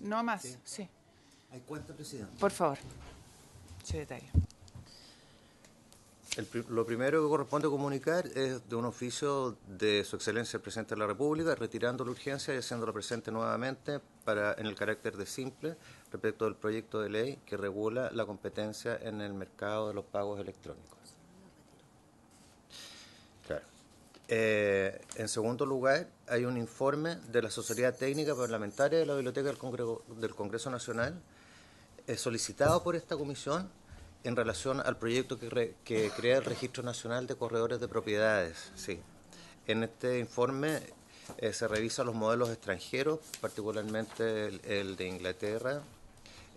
No más, sí. Sí. ¿Hay cuenta, presidente? Por favor, secretario. Lo primero que corresponde comunicar es de un oficio de Su Excelencia el Presidente de la República, retirando la urgencia y haciéndola presente nuevamente en el carácter de simple respecto del proyecto de ley que regula la competencia en el mercado de los pagos electrónicos. Claro. En segundo lugar, hay un informe de la Asesoría Técnica Parlamentaria de la Biblioteca del Congreso Nacional, solicitado por esta comisión en relación al proyecto que crea el Registro Nacional de Corredores de Propiedades. Sí. En este informe se revisan los modelos extranjeros, particularmente el de Inglaterra,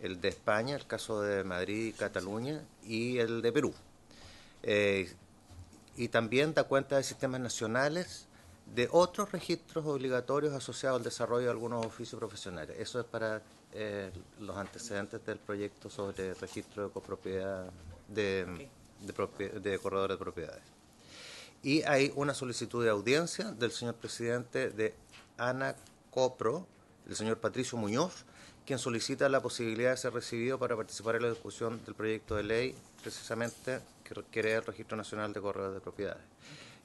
el de España, el caso de Madrid y Cataluña, y el de Perú. Y también da cuenta de sistemas nacionales de otros registros obligatorios asociados al desarrollo de algunos oficios profesionales. Eso es para los antecedentes del proyecto sobre el registro de copropiedad de corredores de propiedades. Y hay una solicitud de audiencia del señor presidente de ANACOPRO, el señor Patricio Muñoz, quien solicita la posibilidad de ser recibido para participar en la discusión del proyecto de ley, precisamente que crea el Registro Nacional de Corredores de Propiedades.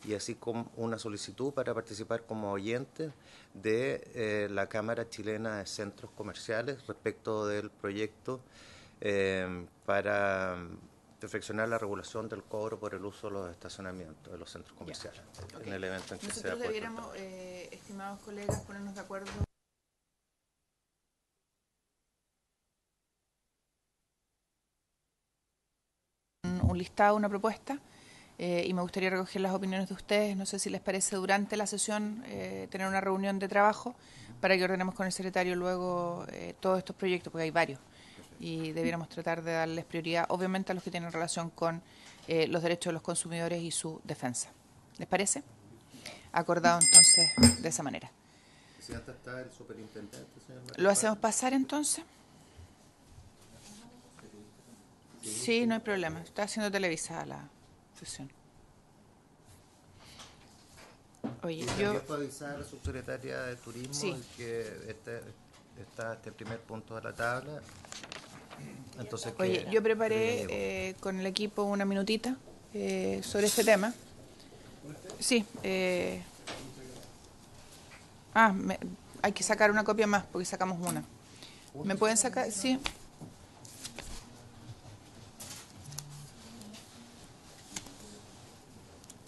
Y así como una solicitud para participar como oyente de la Cámara Chilena de Centros Comerciales respecto del proyecto para perfeccionar la regulación del cobro por el uso de los estacionamientos de los centros comerciales. Okay. En el evento en que nosotros debiéramos, estimados colegas, ponernos de acuerdo. Un listado, una propuesta, y me gustaría recoger las opiniones de ustedes. No sé si les parece durante la sesión tener una reunión de trabajo para que ordenemos con el secretario luego todos estos proyectos, porque hay varios, y debiéramos tratar de darles prioridad, obviamente, a los que tienen relación con los derechos de los consumidores y su defensa. ¿Les parece? Acordado entonces de esa manera. Presidenta, ¿está el superintendente, señor? ¿Lo hacemos pasar entonces? Sí, no hay problema. Está siendo televisada la sesión. Oye, yo... puedo avisar a la subsecretaria de Turismo sí, que está este primer punto de la tabla. Entonces, oye, yo preparé con el equipo una minutita sobre este tema. Sí. Hay que sacar una copia más porque sacamos una. ¿Me pueden sacar? Sí.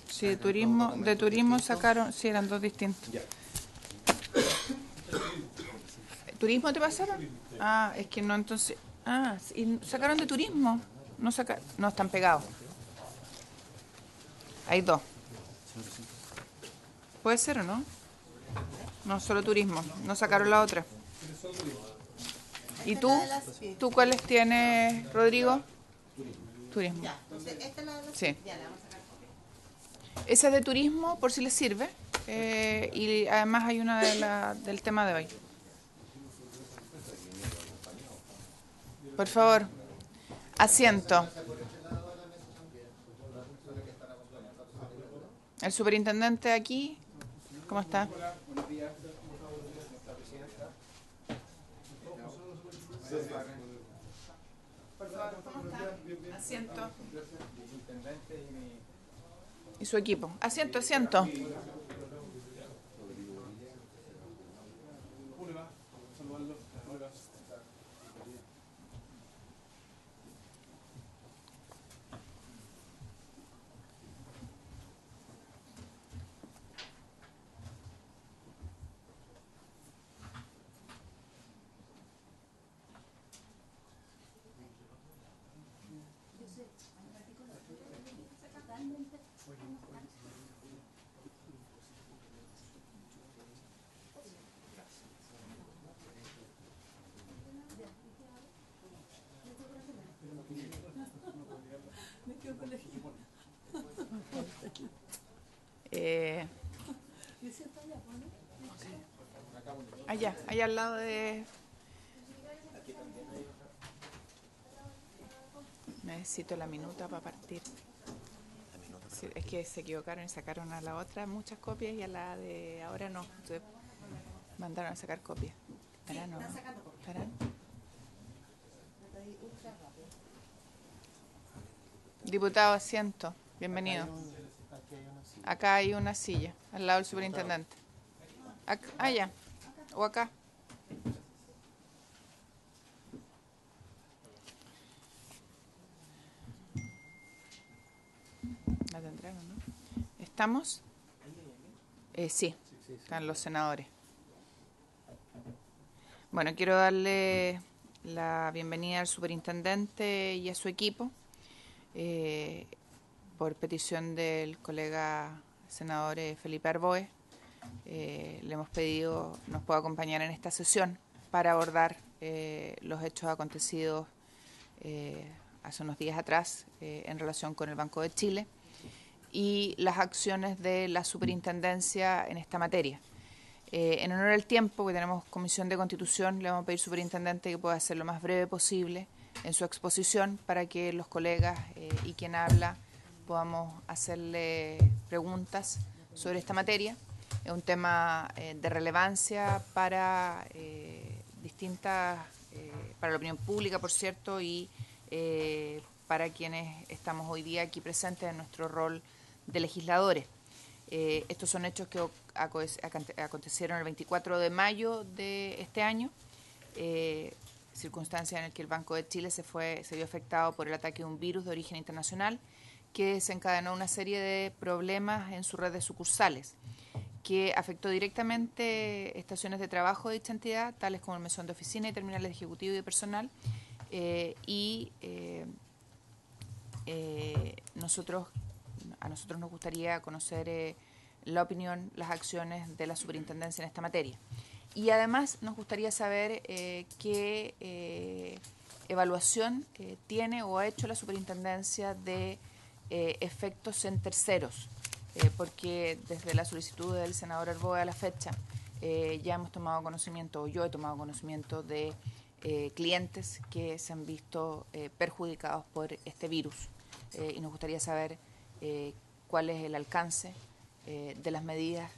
Sí, de turismo sacaron, sí, eran dos distintos. ¿Turismo te pasaron? Ah, es que no, entonces... Ah, ¿y sacaron de turismo? No, están pegados. Hay dos. ¿Puede ser o no? No, solo turismo. No sacaron la otra. ¿Y tú? ¿Tú cuáles tienes, Rodrigo? Turismo. Sí. Esa es de turismo, por si les sirve. Y además hay una del tema de hoy. Por favor, asiento. El superintendente aquí, ¿cómo está? Buenos días, nuestra presidenta. Por favor, ¿cómo está? Asiento. Intendente Y su equipo. Asiento, asiento. allá al lado de... Necesito la minuta para partir. Sí, es que se equivocaron y sacaron a la otra muchas copias y a la de ahora no. Entonces mandaron a sacar copias. ¿Estarán o no? ¿Estarán? Diputado, asiento. Bienvenido. Acá hay una silla, al lado del superintendente. Acá, allá. O acá. La tendrán, ¿no? ¿Estamos? Sí, están los senadores. Bueno, quiero darle la bienvenida al superintendente y a su equipo. Por petición del colega senador Felipe Arboe, le hemos pedido nos pueda acompañar en esta sesión para abordar los hechos acontecidos hace unos días atrás en relación con el Banco de Chile y las acciones de la superintendencia en esta materia. En honor al tiempo, que tenemos Comisión de Constitución, le vamos a pedir, superintendente, que pueda ser lo más breve posible en su exposición para que los colegas y quien habla podamos hacerle preguntas sobre esta materia. Es un tema de relevancia para para la opinión pública, por cierto, y para quienes estamos hoy día aquí presentes en nuestro rol de legisladores. Estos son hechos que acontecieron el 24 de mayo de este año, circunstancia en la que el Banco de Chile se vio afectado por el ataque de un virus de origen internacional que desencadenó una serie de problemas en su red de sucursales, que afectó directamente estaciones de trabajo de dicha entidad, tales como el mesón de oficina y terminales de ejecutivo y de personal, a nosotros nos gustaría conocer la opinión, las acciones de la superintendencia en esta materia. Y además nos gustaría saber qué evaluación tiene o ha hecho la superintendencia de efectos en terceros, porque desde la solicitud del senador Arboe a la fecha ya hemos tomado conocimiento, o yo he tomado conocimiento de clientes que se han visto perjudicados por este virus, y nos gustaría saber cuál es el alcance de las medidas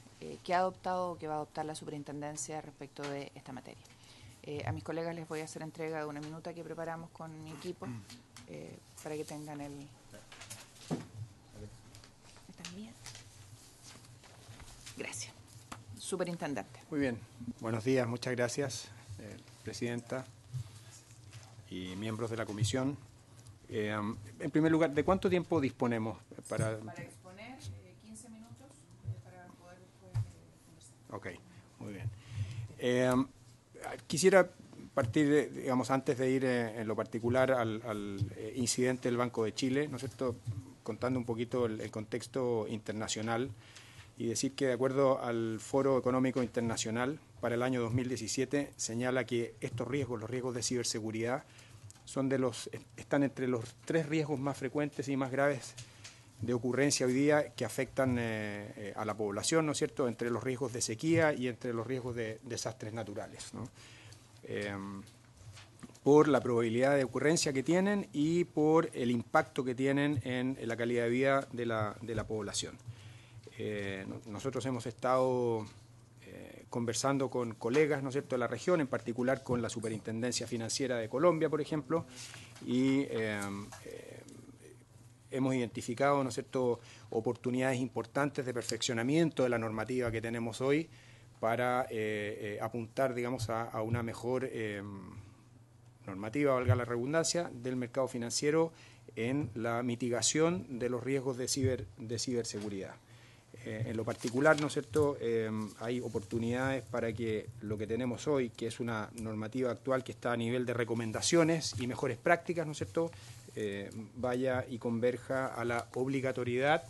que ha adoptado o que va a adoptar la superintendencia respecto de esta materia. A mis colegas les voy a hacer entrega de una minuta que preparamos con mi equipo para que tengan el... ¿Esta es mía? Gracias. Superintendente. Muy bien. Buenos días, muchas gracias, presidenta y miembros de la comisión. En primer lugar, ¿de cuánto tiempo disponemos para exponer 15 minutos para poder después conversar? Ok, muy bien. Quisiera partir, digamos, antes de ir en lo particular al incidente del Banco de Chile, ¿no es cierto?, contando un poquito el contexto internacional y decir que de acuerdo al Foro Económico Internacional para el año 2017 señala que estos riesgos, los riesgos de ciberseguridad, están entre los 3 riesgos más frecuentes y más graves de ocurrencia hoy día que afectan a la población, ¿no es cierto?, entre los riesgos de sequía y entre los riesgos de desastres naturales, ¿no? Por la probabilidad de ocurrencia que tienen y por el impacto que tienen en la calidad de vida de la población. Nosotros hemos estado conversando con colegas, ¿no es cierto?, de la región, en particular con la Superintendencia Financiera de Colombia, por ejemplo, y hemos identificado, ¿no es cierto?, oportunidades importantes de perfeccionamiento de la normativa que tenemos hoy para apuntar, digamos, a una mejor normativa, valga la redundancia, del mercado financiero en la mitigación de los riesgos de ciberseguridad. En lo particular, ¿no es cierto?, hay oportunidades para que lo que tenemos hoy, que es una normativa actual que está a nivel de recomendaciones y mejores prácticas, ¿no es cierto?, vaya y converja a la obligatoriedad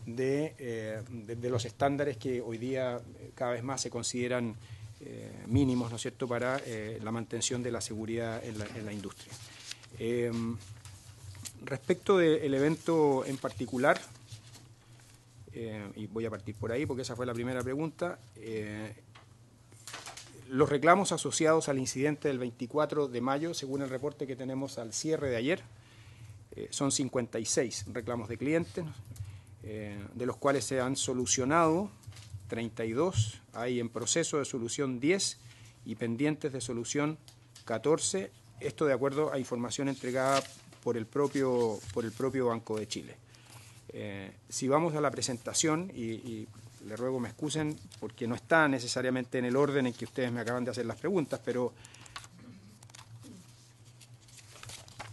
de los estándares que hoy día cada vez más se consideran mínimos, ¿no es cierto?, para la mantención de la seguridad en la industria. Respecto del evento en particular, y voy a partir por ahí porque esa fue la primera pregunta, Los reclamos asociados al incidente del 24 de mayo, según el reporte que tenemos al cierre de ayer, son 56 reclamos de clientes, de los cuales se han solucionado 32, hay en proceso de solución 10 y pendientes de solución 14, esto de acuerdo a información entregada por el propio Banco de Chile. Si vamos a la presentación, y le ruego me excusen porque no está necesariamente en el orden en que ustedes me acaban de hacer las preguntas, pero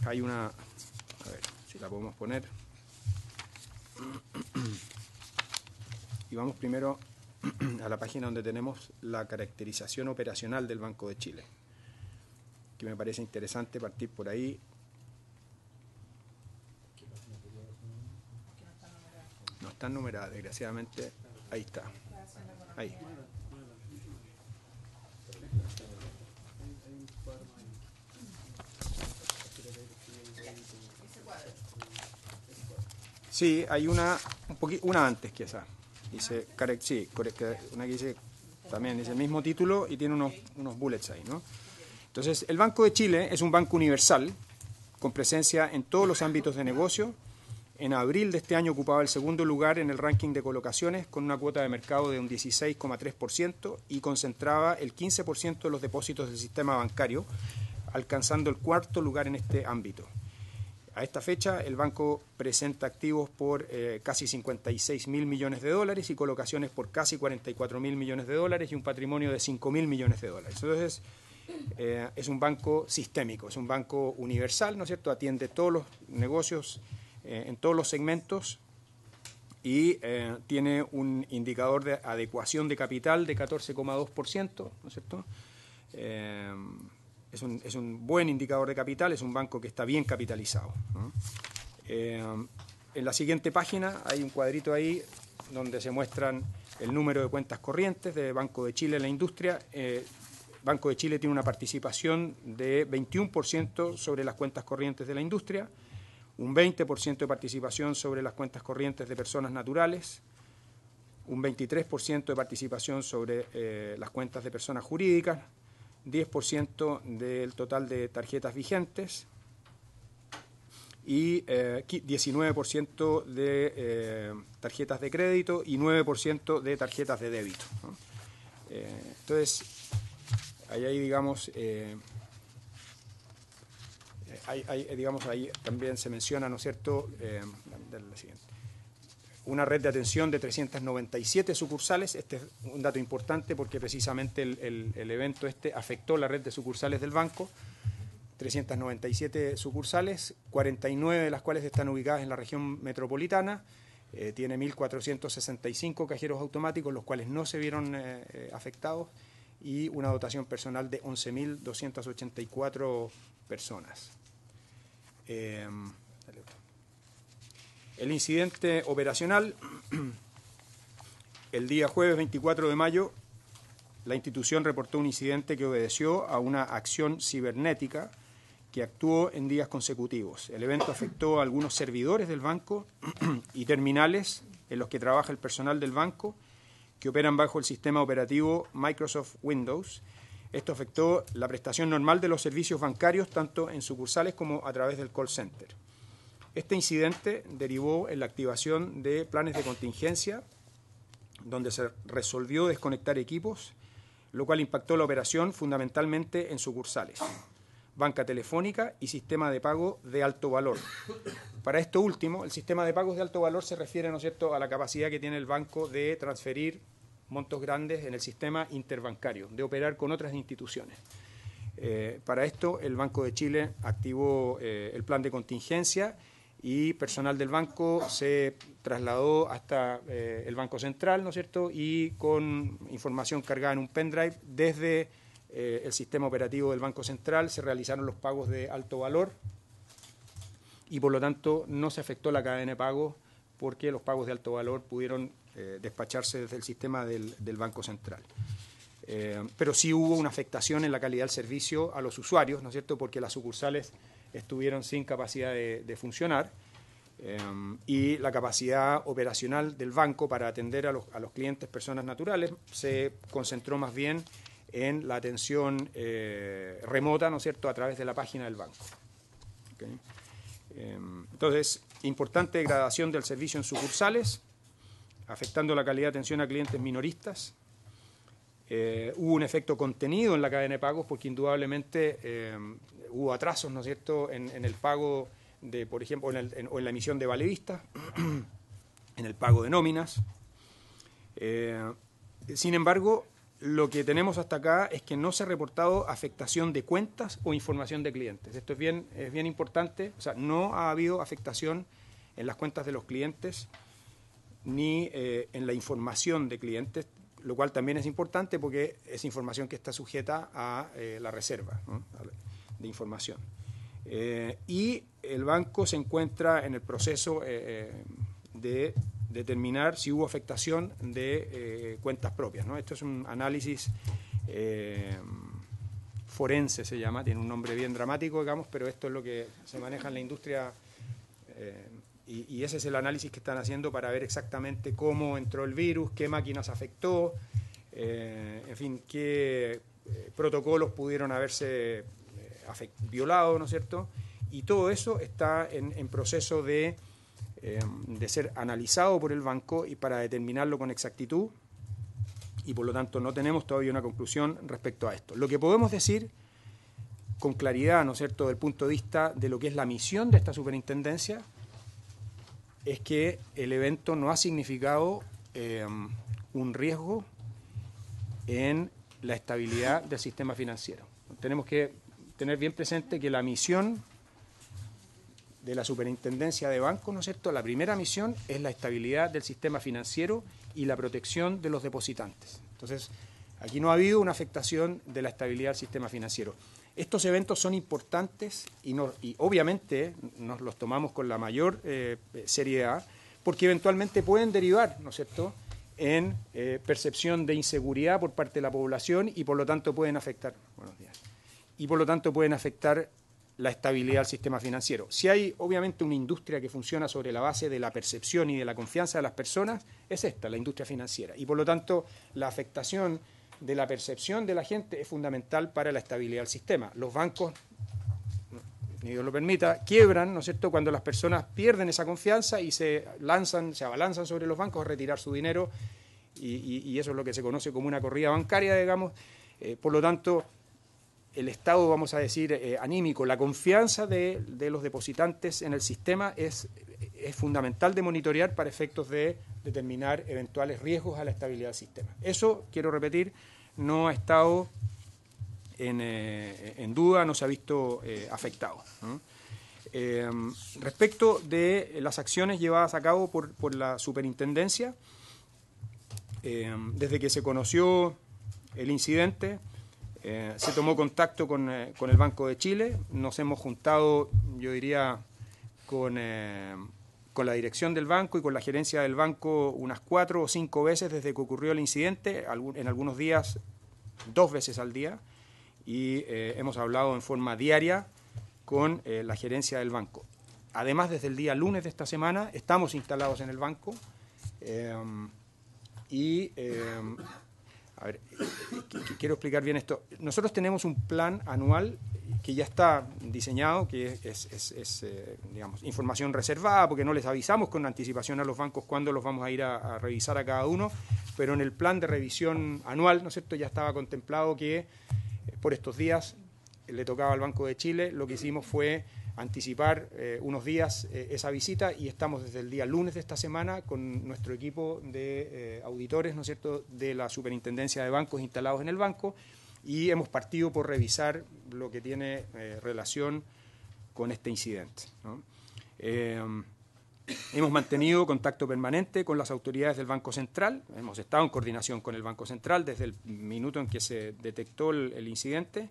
hay una, a ver si la podemos poner. Y vamos primero a la página donde tenemos la caracterización operacional del Banco de Chile, que me parece interesante partir por ahí. No están numeradas, desgraciadamente. Ahí está. Ahí. Sí, hay una antes que esa. Dice, sí, una que dice, también dice el mismo título y tiene unos bullets ahí, ¿no? Entonces, el Banco de Chile es un banco universal, con presencia en todos los ámbitos de negocio. En abril de este año ocupaba el segundo lugar en el ranking de colocaciones, con una cuota de mercado de un 16,3% y concentraba el 15% de los depósitos del sistema bancario, alcanzando el cuarto lugar en este ámbito. A esta fecha, el banco presenta activos por casi 56.000 millones de dólares y colocaciones por casi 44.000 millones de dólares y un patrimonio de 5.000 millones de dólares. Entonces, es un banco sistémico, es un banco universal, ¿no es cierto? Atiende todos los negocios en todos los segmentos y tiene un indicador de adecuación de capital de 14,2%, ¿no es cierto? Es un buen indicador de capital, es un banco que está bien capitalizado, ¿no? En la siguiente página hay un cuadrito ahí donde se muestran el número de cuentas corrientes de Banco de Chile en la industria. Banco de Chile tiene una participación de 21% sobre las cuentas corrientes de la industria, un 20% de participación sobre las cuentas corrientes de personas naturales, un 23% de participación sobre las cuentas de personas jurídicas, 10% del total de tarjetas vigentes y 19% de tarjetas de crédito y 9% de tarjetas de débito, ¿no? Entonces, ahí digamos, ahí también se menciona, ¿no es cierto?, una red de atención de 397 sucursales. Este es un dato importante porque precisamente el evento afectó la red de sucursales del banco. 397 sucursales, 49 de las cuales están ubicadas en la región metropolitana. Tiene 1.465 cajeros automáticos, los cuales no se vieron afectados, y una dotación personal de 11.284 personas. El incidente operacional, el día jueves 24 de mayo, la institución reportó un incidente que obedeció a una acción cibernética que actuó en días consecutivos. El evento afectó a algunos servidores del banco y terminales en los que trabaja el personal del banco, que operan bajo el sistema operativo Microsoft Windows. Esto afectó la prestación normal de los servicios bancarios, tanto en sucursales como a través del call center. Este incidente derivó en la activación de planes de contingencia, donde se resolvió desconectar equipos, lo cual impactó la operación fundamentalmente en sucursales, banca telefónica y sistema de pago de alto valor. Para esto último, el sistema de pagos de alto valor se refiere, ¿no es cierto?, a la capacidad que tiene el banco de transferir montos grandes en el sistema interbancario, de operar con otras instituciones. Para esto, el Banco de Chile activó el plan de contingencia y personal del banco se trasladó hasta el Banco Central, ¿no es cierto?, y con información cargada en un pendrive desde el sistema operativo del Banco Central se realizaron los pagos de alto valor y por lo tanto no se afectó la cadena de pagos porque los pagos de alto valor pudieron despacharse desde el sistema del Banco Central. Pero sí hubo una afectación en la calidad del servicio a los usuarios, ¿no es cierto?, porque las sucursales estuvieron sin capacidad de funcionar y la capacidad operacional del banco para atender a los clientes personas naturales se concentró más bien en la atención remota, ¿no es cierto?, a través de la página del banco. ¿Okay? Entonces, importante degradación del servicio en sucursales, afectando la calidad de atención a clientes minoristas. Hubo un efecto contenido en la cadena de pagos porque indudablemente hubo atrasos, ¿no es cierto?, en el pago de, por ejemplo, o en la emisión de valevistas, en el pago de nóminas. Sin embargo, lo que tenemos hasta acá es que no se ha reportado afectación de cuentas o información de clientes. Esto es bien importante. O sea, no ha habido afectación en las cuentas de los clientes ni en la información de clientes, lo cual también es importante porque es información que está sujeta a la reserva, ¿no?, de información. Y el banco se encuentra en el proceso de determinar si hubo afectación de cuentas propias, ¿no? Esto es un análisis forense, se llama, tiene un nombre bien dramático, digamos, pero esto es lo que se maneja en la industria y ese es el análisis que están haciendo para ver exactamente cómo entró el virus, qué máquinas afectó, en fin, qué protocolos pudieron haberse violado, ¿no es cierto? Y todo eso está en proceso de ser analizado por el banco y para determinarlo con exactitud, y por lo tanto no tenemos todavía una conclusión respecto a esto. Lo que podemos decir con claridad, ¿no es cierto?, desde el punto de vista de lo que es la misión de esta superintendencia, es que el evento no ha significado un riesgo en la estabilidad del sistema financiero. Tenemos que tener bien presente que la misión de la superintendencia de bancos, ¿no es cierto?, la primera misión es la estabilidad del sistema financiero y la protección de los depositantes. Entonces, aquí no ha habido una afectación de la estabilidad del sistema financiero. Estos eventos son importantes y obviamente nos los tomamos con la mayor seriedad porque eventualmente pueden derivar, ¿no es cierto?, en percepción de inseguridad por parte de la población y por lo tanto pueden afectar, la estabilidad del sistema financiero. Si hay obviamente una industria que funciona sobre la base de la percepción y de la confianza de las personas, es esta, la industria financiera. Y por lo tanto, la afectación de la percepción de la gente es fundamental para la estabilidad del sistema. Los bancos, ni Dios lo permita, quiebran, ¿no es cierto?, cuando las personas pierden esa confianza y se abalanzan sobre los bancos a retirar su dinero y eso es lo que se conoce como una corrida bancaria, digamos. Por lo tanto, el estado, vamos a decir, anímico, la confianza de los depositantes en el sistema es fundamental de monitorear para efectos de determinar eventuales riesgos a la estabilidad del sistema. Eso, quiero repetir, no ha estado en duda, no se ha visto afectado, ¿no? Respecto de las acciones llevadas a cabo por la superintendencia, desde que se conoció el incidente, se tomó contacto con el Banco de Chile, nos hemos juntado, yo diría, con la dirección del banco y con la gerencia del banco unas 4 o 5 veces desde que ocurrió el incidente, en algunos días 2 veces al día, y hemos hablado en forma diaria con la gerencia del banco. Además, desde el día lunes de esta semana estamos instalados en el banco a ver, quiero explicar bien esto. Nosotros tenemos un plan anual que ya está diseñado, que es digamos, información reservada, porque no les avisamos con anticipación a los bancos cuándo los vamos a ir a revisar a cada uno, pero en el plan de revisión anual, ¿no es cierto?, ya estaba contemplado que por estos días le tocaba al Banco de Chile. Lo que hicimos fue anticipar unos días esa visita y estamos desde el día lunes de esta semana con nuestro equipo de auditores, ¿no es cierto?, de la Superintendencia de Bancos instalados en el banco, y hemos partido por revisar lo que tiene relación con este incidente, ¿no? Hemos mantenido contacto permanente con las autoridades del Banco Central, hemos estado en coordinación con el Banco Central desde el minuto en que se detectó el incidente,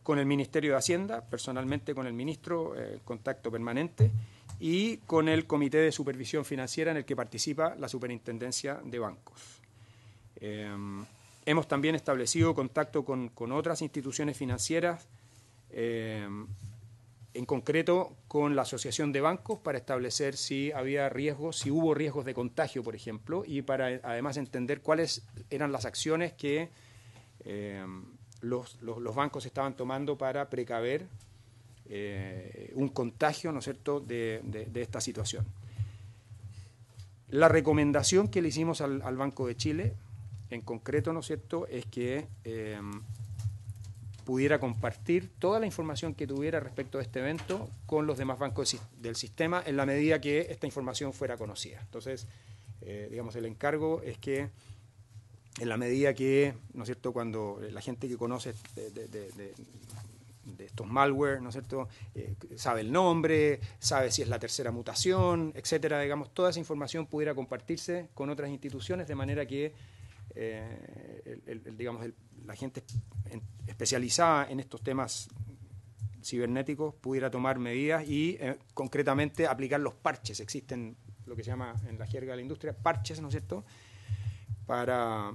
con el Ministerio de Hacienda, personalmente con el ministro, contacto permanente, y con el Comité de Supervisión Financiera en el que participa la Superintendencia de Bancos. Hemos también establecido contacto con otras instituciones financieras, en concreto con la Asociación de Bancos, para establecer si había riesgos, si hubo riesgos de contagio, por ejemplo, y para además entender cuáles eran las acciones que los bancos estaban tomando para precaver un contagio, ¿no es cierto?, de esta situación. La recomendación que le hicimos al Banco de Chile, en concreto, ¿no es cierto?, es que pudiera compartir toda la información que tuviera respecto a este evento con los demás bancos del sistema en la medida que esta información fuera conocida. Entonces, digamos, el encargo es que en la medida que, ¿no es cierto?, cuando la gente que conoce de estos malware, ¿no es cierto?, sabe el nombre, sabe si es la tercera mutación, etcétera, digamos, toda esa información pudiera compartirse con otras instituciones de manera que la gente especializada en estos temas cibernéticos pudiera tomar medidas y concretamente aplicar los parches. Existen lo que se llama en la jerga de la industria parches, ¿no es cierto?, para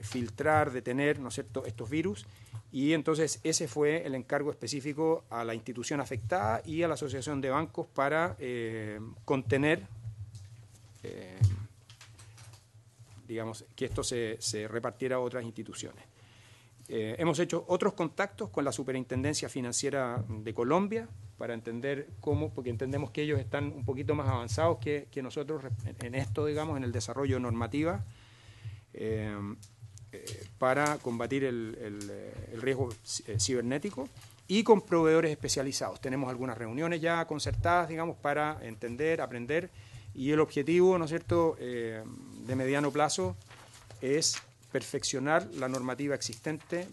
filtrar, detener, ¿no es cierto?, estos virus. Y entonces ese fue el encargo específico a la institución afectada y a la Asociación de Bancos para contener, digamos, que esto se repartiera a otras instituciones. Hemos hecho otros contactos con la Superintendencia Financiera de Colombia para entender cómo, porque entendemos que ellos están un poquito más avanzados que nosotros en esto, digamos, en el desarrollo de normativa para combatir el riesgo cibernético, y con proveedores especializados. Tenemos algunas reuniones ya concertadas, digamos, para entender, aprender, y el objetivo, ¿no es cierto?, de mediano plazo es perfeccionar la normativa existente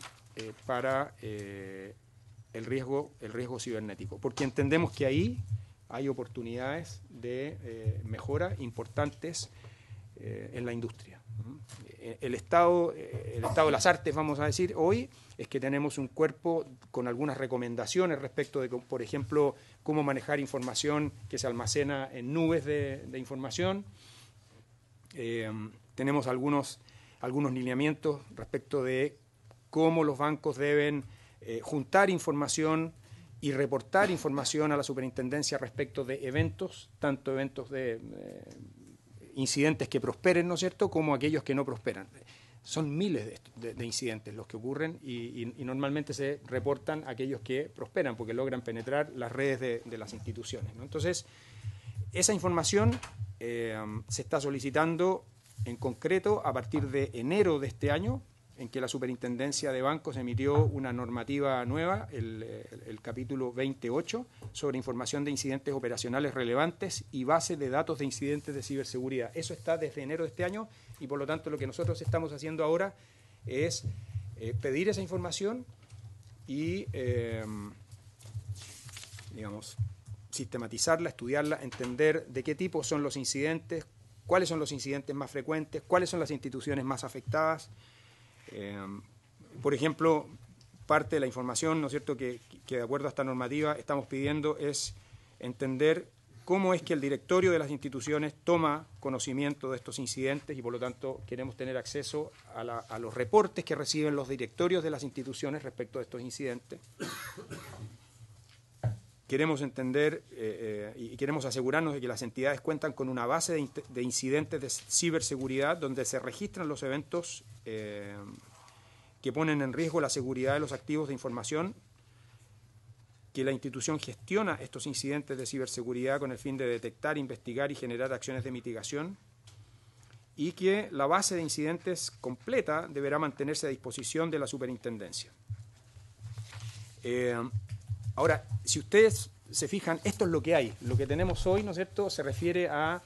para el riesgo cibernético, porque entendemos que ahí hay oportunidades de mejora importantes en la industria. El estado de las artes, vamos a decir, hoy es que tenemos un cuerpo con algunas recomendaciones respecto de, por ejemplo, cómo manejar información que se almacena en nubes de información. Tenemos algunos lineamientos respecto de cómo los bancos deben juntar información y reportar información a la superintendencia respecto de eventos, tanto eventos de incidentes que prosperen, ¿no es cierto?, como aquellos que no prosperan. Son miles de incidentes los que ocurren y normalmente se reportan aquellos que prosperan porque logran penetrar las redes de las instituciones, ¿no? Entonces, esa información se está solicitando en concreto a partir de enero de este año, en que la Superintendencia de Bancos emitió una normativa nueva, el capítulo 28, sobre información de incidentes operacionales relevantes y base de datos de incidentes de ciberseguridad. Eso está desde enero de este año y, por lo tanto, lo que nosotros estamos haciendo ahora es pedir esa información y, digamos, sistematizarla, estudiarla, entender de qué tipo son los incidentes, cuáles son los incidentes más frecuentes, cuáles son las instituciones más afectadas. Por ejemplo, parte de la información, ¿no es cierto?, que de acuerdo a esta normativa estamos pidiendo es entender cómo es que el directorio de las instituciones toma conocimiento de estos incidentes y, por lo tanto, queremos tener acceso a los reportes que reciben los directorios de las instituciones respecto a estos incidentes. Queremos entender y queremos asegurarnos de que las entidades cuentan con una base de incidentes de ciberseguridad donde se registran los eventos que ponen en riesgo la seguridad de los activos de información, que la institución gestiona estos incidentes de ciberseguridad con el fin de detectar, investigar y generar acciones de mitigación, y que la base de incidentes completa deberá mantenerse a disposición de la superintendencia. Ahora, si ustedes se fijan, esto es lo que hay. Lo que tenemos hoy, ¿no es cierto?, se refiere a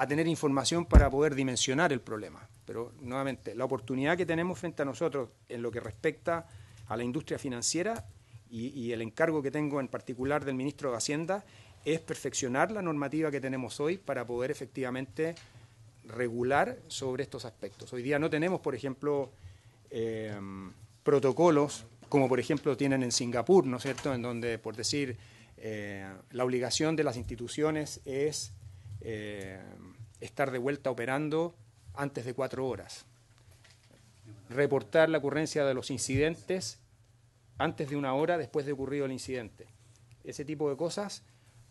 tener información para poder dimensionar el problema. Pero, nuevamente, la oportunidad que tenemos frente a nosotros en lo que respecta a la industria financiera y el encargo que tengo en particular del ministro de Hacienda es perfeccionar la normativa que tenemos hoy para poder efectivamente regular sobre estos aspectos. Hoy día no tenemos, por ejemplo, protocolos como por ejemplo tienen en Singapur, ¿no es cierto?, en donde, por decir, la obligación de las instituciones es estar de vuelta operando antes de 4 horas, reportar la ocurrencia de los incidentes antes de 1 hora después de ocurrido el incidente. Ese tipo de cosas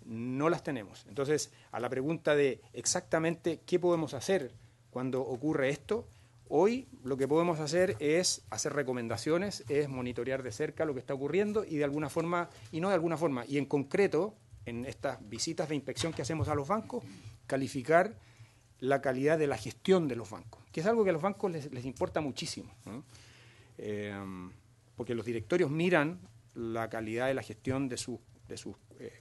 no las tenemos. Entonces, a la pregunta de exactamente qué podemos hacer cuando ocurre esto, hoy lo que podemos hacer es hacer recomendaciones, es monitorear de cerca lo que está ocurriendo y de alguna forma, y no de alguna forma, y en concreto, en estas visitas de inspección que hacemos a los bancos, calificar la calidad de la gestión de los bancos, que es algo que a los bancos les importa muchísimo, ¿no? Porque los directorios miran la calidad de la gestión de sus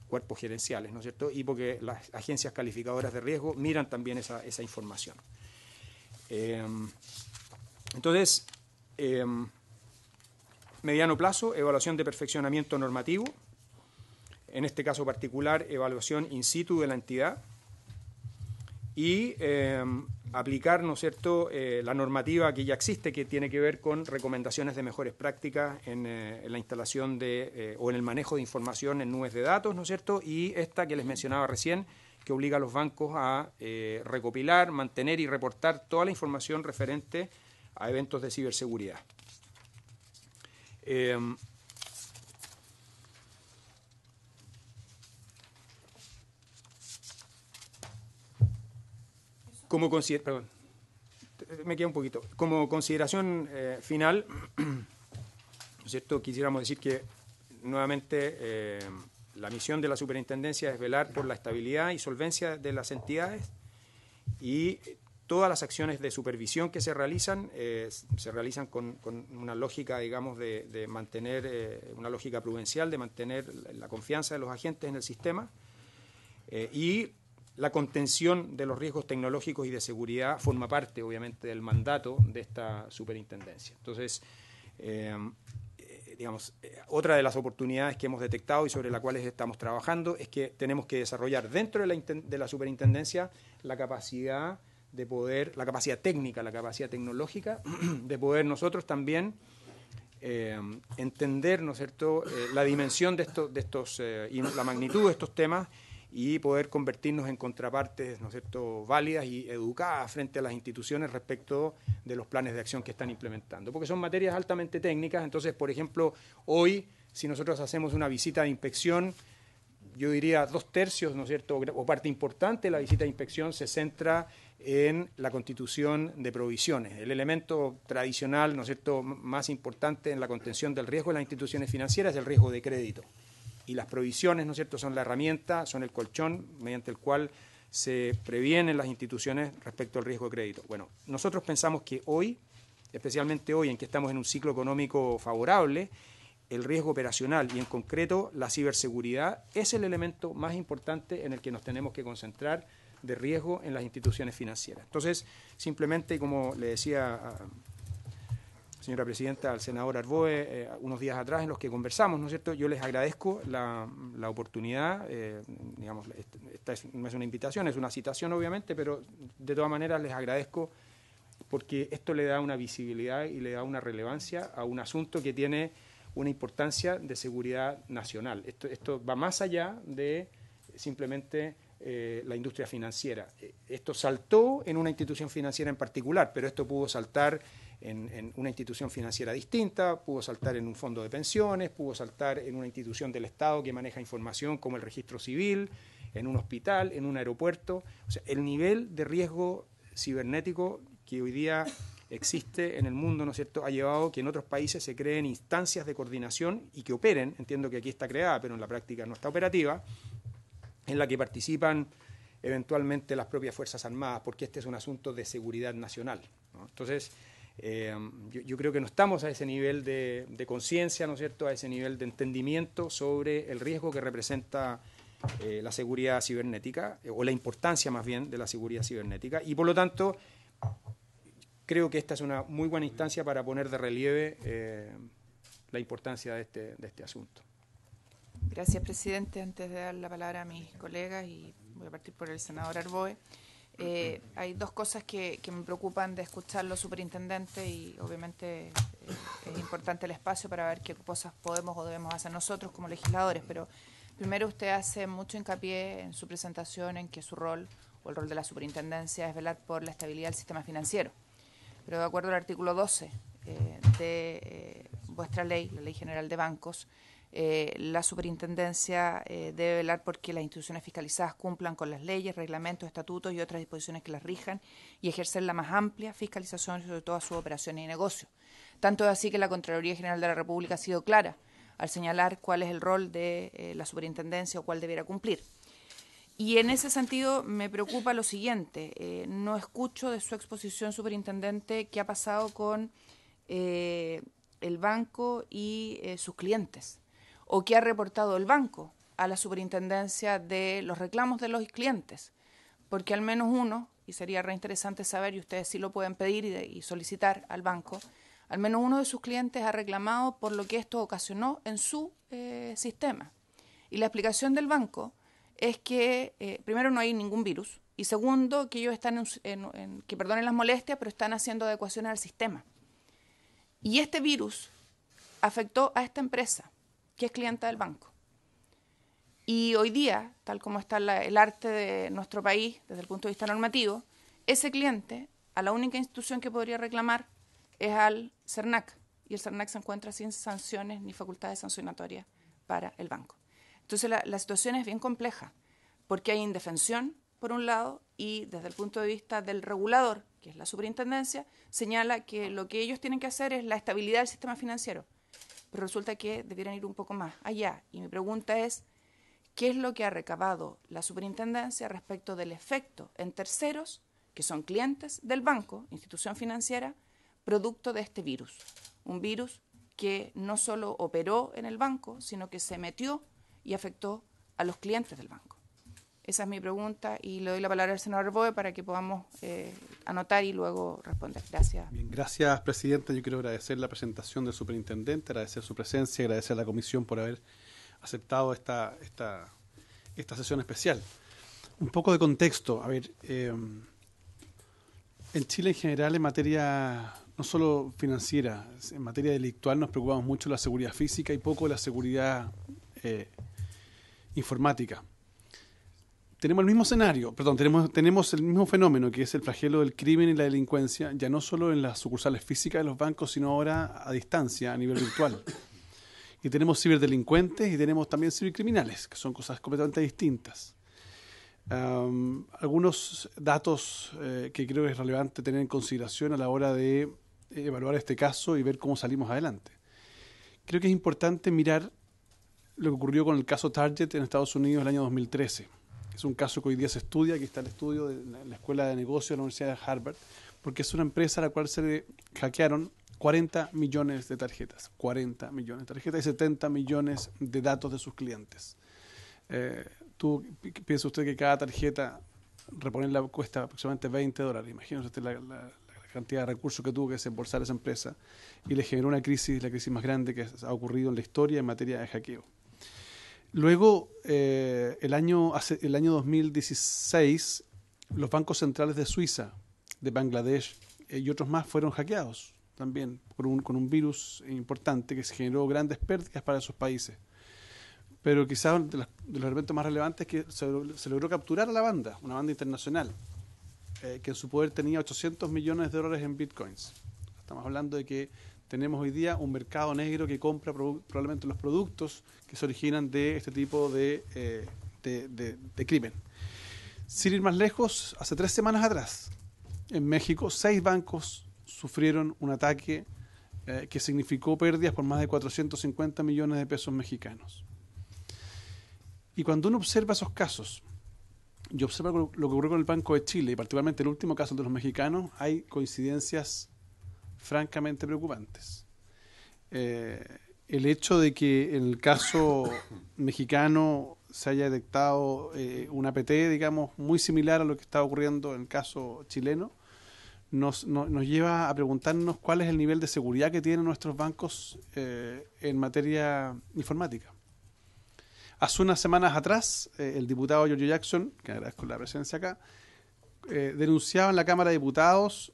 cuerpos gerenciales, ¿no es cierto? Y porque las agencias calificadoras de riesgo miran también esa información. Entonces, mediano plazo, evaluación de perfeccionamiento normativo, en este caso particular, evaluación in situ de la entidad, y aplicar, ¿no es cierto?, la normativa que ya existe, que tiene que ver con recomendaciones de mejores prácticas en la instalación o en el manejo de información en nubes de datos, ¿no es cierto?, y esta que les mencionaba recién, que obliga a los bancos a recopilar, mantener y reportar toda la información referente a eventos de ciberseguridad. Perdón, me queda un poquito. Como consideración final, ¿no es cierto?, quisiéramos decir que nuevamente la misión de la superintendencia es velar por la estabilidad y solvencia de las entidades, y todas las acciones de supervisión que se realizan con una lógica, digamos, de mantener una lógica prudencial, de mantener la confianza de los agentes en el sistema, y la contención de los riesgos tecnológicos y de seguridad forma parte, obviamente, del mandato de esta superintendencia. Entonces, digamos, otra de las oportunidades que hemos detectado y sobre las cuales estamos trabajando es que tenemos que desarrollar dentro de la superintendencia la capacidad de poder, la capacidad técnica, la capacidad tecnológica, de poder nosotros también entender, ¿no es cierto?, la dimensión de estos y la magnitud de estos temas, y poder convertirnos en contrapartes, ¿no es cierto?, válidas y educadas frente a las instituciones respecto de los planes de acción que están implementando. Porque son materias altamente técnicas. Entonces, por ejemplo, hoy, si nosotros hacemos una visita de inspección, yo diría 2/3, ¿no es cierto?, o parte importante de la visita de inspección se centra en la constitución de provisiones, el elemento tradicional, ¿no es cierto?, más importante en la contención del riesgo de las instituciones financieras es el riesgo de crédito. Y las provisiones, ¿no es cierto?, son la herramienta, son el colchón mediante el cual se previenen las instituciones respecto al riesgo de crédito. Bueno, nosotros pensamos que hoy, especialmente hoy en que estamos en un ciclo económico favorable, el riesgo operacional y en concreto la ciberseguridad es el elemento más importante en el que nos tenemos que concentrar de riesgo en las instituciones financieras. Entonces, simplemente, como le decía señora presidenta, al senador Arboe, unos días atrás en los que conversamos, ¿no es cierto?, yo les agradezco la oportunidad, digamos, esta no es una invitación, es una citación obviamente, pero de todas maneras les agradezco porque esto le da una visibilidad y le da una relevancia a un asunto que tiene una importancia de seguridad nacional. Esto va más allá de simplemente la industria financiera. Esto saltó en una institución financiera en particular, pero esto pudo saltar en una institución financiera distinta, pudo saltar en un fondo de pensiones, pudo saltar en una institución del Estado que maneja información como el registro civil, en un hospital, en un aeropuerto. O sea, el nivel de riesgo cibernético que hoy día existe en el mundo, ¿no es cierto?, ha llevado que en otros países se creen instancias de coordinación y que operen, entiendo que aquí está creada, pero en la práctica no está operativa, en la que participan eventualmente las propias Fuerzas Armadas, porque este es un asunto de seguridad nacional, ¿no? Entonces, yo creo que no estamos a ese nivel de conciencia, ¿no es cierto?, a ese nivel de entendimiento sobre el riesgo que representa la seguridad cibernética, o la importancia más bien de la seguridad cibernética, y por lo tanto creo que esta es una muy buena instancia para poner de relieve la importancia de este asunto. Gracias, presidente. Antes de dar la palabra a mis colegas, y voy a partir por el senador Arboe, hay dos cosas que me preocupan de escucharlo, superintendente, y obviamente es importante el espacio para ver qué cosas podemos o debemos hacer nosotros como legisladores, pero primero usted hace mucho hincapié en su presentación en que su rol o el rol de la superintendencia es velar por la estabilidad del sistema financiero, pero de acuerdo al artículo 12 de vuestra ley, la Ley General de Bancos, La superintendencia debe velar porque las instituciones fiscalizadas cumplan con las leyes, reglamentos, estatutos y otras disposiciones que las rijan y ejercer la más amplia fiscalización sobre todas sus operaciones y negocios. Tanto es así que la Contraloría General de la República ha sido clara al señalar cuál es el rol de la superintendencia o cuál debiera cumplir. Y en ese sentido me preocupa lo siguiente, no escucho de su exposición, superintendente, qué ha pasado con el banco y sus clientes, o qué ha reportado el banco a la superintendencia de los reclamos de los clientes, porque al menos uno, y sería reinteresante saber, y ustedes sí lo pueden pedir y solicitar al banco, al menos uno de sus clientes ha reclamado por lo que esto ocasionó en su sistema. Y la explicación del banco es que, primero, no hay ningún virus, y segundo, que ellos están, que perdonen las molestias, pero están haciendo adecuaciones al sistema. Y este virus afectó a esta empresa, que es clienta del banco. Y hoy día, tal como está el arte de nuestro país, desde el punto de vista normativo, ese cliente, a la única institución que podría reclamar es al CERNAC, y el CERNAC se encuentra sin sanciones ni facultades sancionatorias para el banco. Entonces la situación es bien compleja, porque hay indefensión, por un lado, y desde el punto de vista del regulador, que es la superintendencia, señala que lo que ellos tienen que hacer es la estabilidad del sistema financiero, pero resulta que debieran ir un poco más allá. Y mi pregunta es, ¿qué es lo que ha recabado la superintendencia respecto del efecto en terceros, que son clientes del banco, institución financiera, producto de este virus? Un virus que no solo operó en el banco, sino que se metió y afectó a los clientes del banco. Esa es mi pregunta y le doy la palabra al senador Boe para que podamos anotar y luego responder. Gracias. Bien, gracias, presidenta. Yo quiero agradecer la presentación del superintendente, agradecer su presencia y agradecer a la comisión por haber aceptado esta sesión especial. Un poco de contexto. A ver, en Chile en general, en materia no solo financiera, en materia delictual nos preocupamos mucho de la seguridad física y poco de la seguridad informática. Tenemos el mismo escenario, tenemos el mismo fenómeno, que es el flagelo del crimen y la delincuencia, ya no solo en las sucursales físicas de los bancos, sino ahora a distancia, a nivel virtual. Y tenemos ciberdelincuentes y tenemos también cibercriminales, que son cosas completamente distintas. Algunos datos que creo que es relevante tener en consideración a la hora de evaluar este caso y ver cómo salimos adelante. Creo que es importante mirar lo que ocurrió con el caso Target en Estados Unidos el año 2013. Es un caso que hoy día se estudia, aquí está el estudio de la Escuela de Negocios de la Universidad de Harvard, porque es una empresa a la cual se le hackearon 40 millones de tarjetas, 40 millones de tarjetas y 70 millones de datos de sus clientes. ¿Piensa usted que cada tarjeta reponerla cuesta aproximadamente $20? Imagínese usted la cantidad de recursos que tuvo que desembolsar esa empresa y le generó una crisis, la crisis más grande que ha ocurrido en la historia en materia de hackeo. Luego, el año 2016, los bancos centrales de Suiza, de Bangladesh y otros más fueron hackeados también con un virus importante que se generó grandes pérdidas para esos países. Pero quizás de los elementos más relevantes es que se logró capturar a la banda, una banda internacional, que en su poder tenía $800 millones en bitcoins. Estamos hablando de que tenemos hoy día un mercado negro que compra probablemente los productos que se originan de este tipo de crimen. Sin ir más lejos, hace 3 semanas atrás, en México, 6 bancos sufrieron un ataque que significó pérdidas por más de 450 millones de pesos mexicanos. Y cuando uno observa esos casos, y observa lo que ocurrió con el Banco de Chile, y particularmente el último caso de los mexicanos, hay coincidencias francamente preocupantes. El hecho de que en el caso mexicano se haya detectado un APT, digamos, muy similar a lo que está ocurriendo en el caso chileno, nos lleva a preguntarnos cuál es el nivel de seguridad que tienen nuestros bancos en materia informática. Hace unas semanas atrás, el diputado Giorgio Jackson, que agradezco la presencia acá, denunciaba en la Cámara de Diputados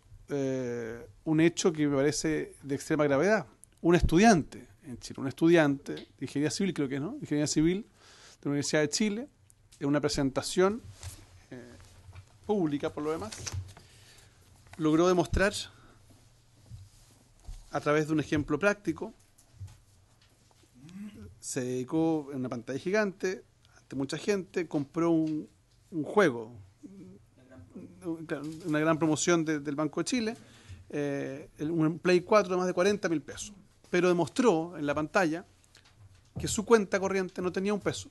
un hecho que me parece de extrema gravedad. Un estudiante en Chile, un estudiante de Ingeniería Civil, creo que es, ¿no? Ingeniería Civil de la Universidad de Chile, en una presentación pública, por lo demás, logró demostrar, a través de un ejemplo práctico, se dedicó en una pantalla gigante, ante mucha gente, compró un juego, una gran promoción del Banco de Chile, un Play 4 de más de 40.000 pesos. Pero demostró en la pantalla que su cuenta corriente no tenía un peso.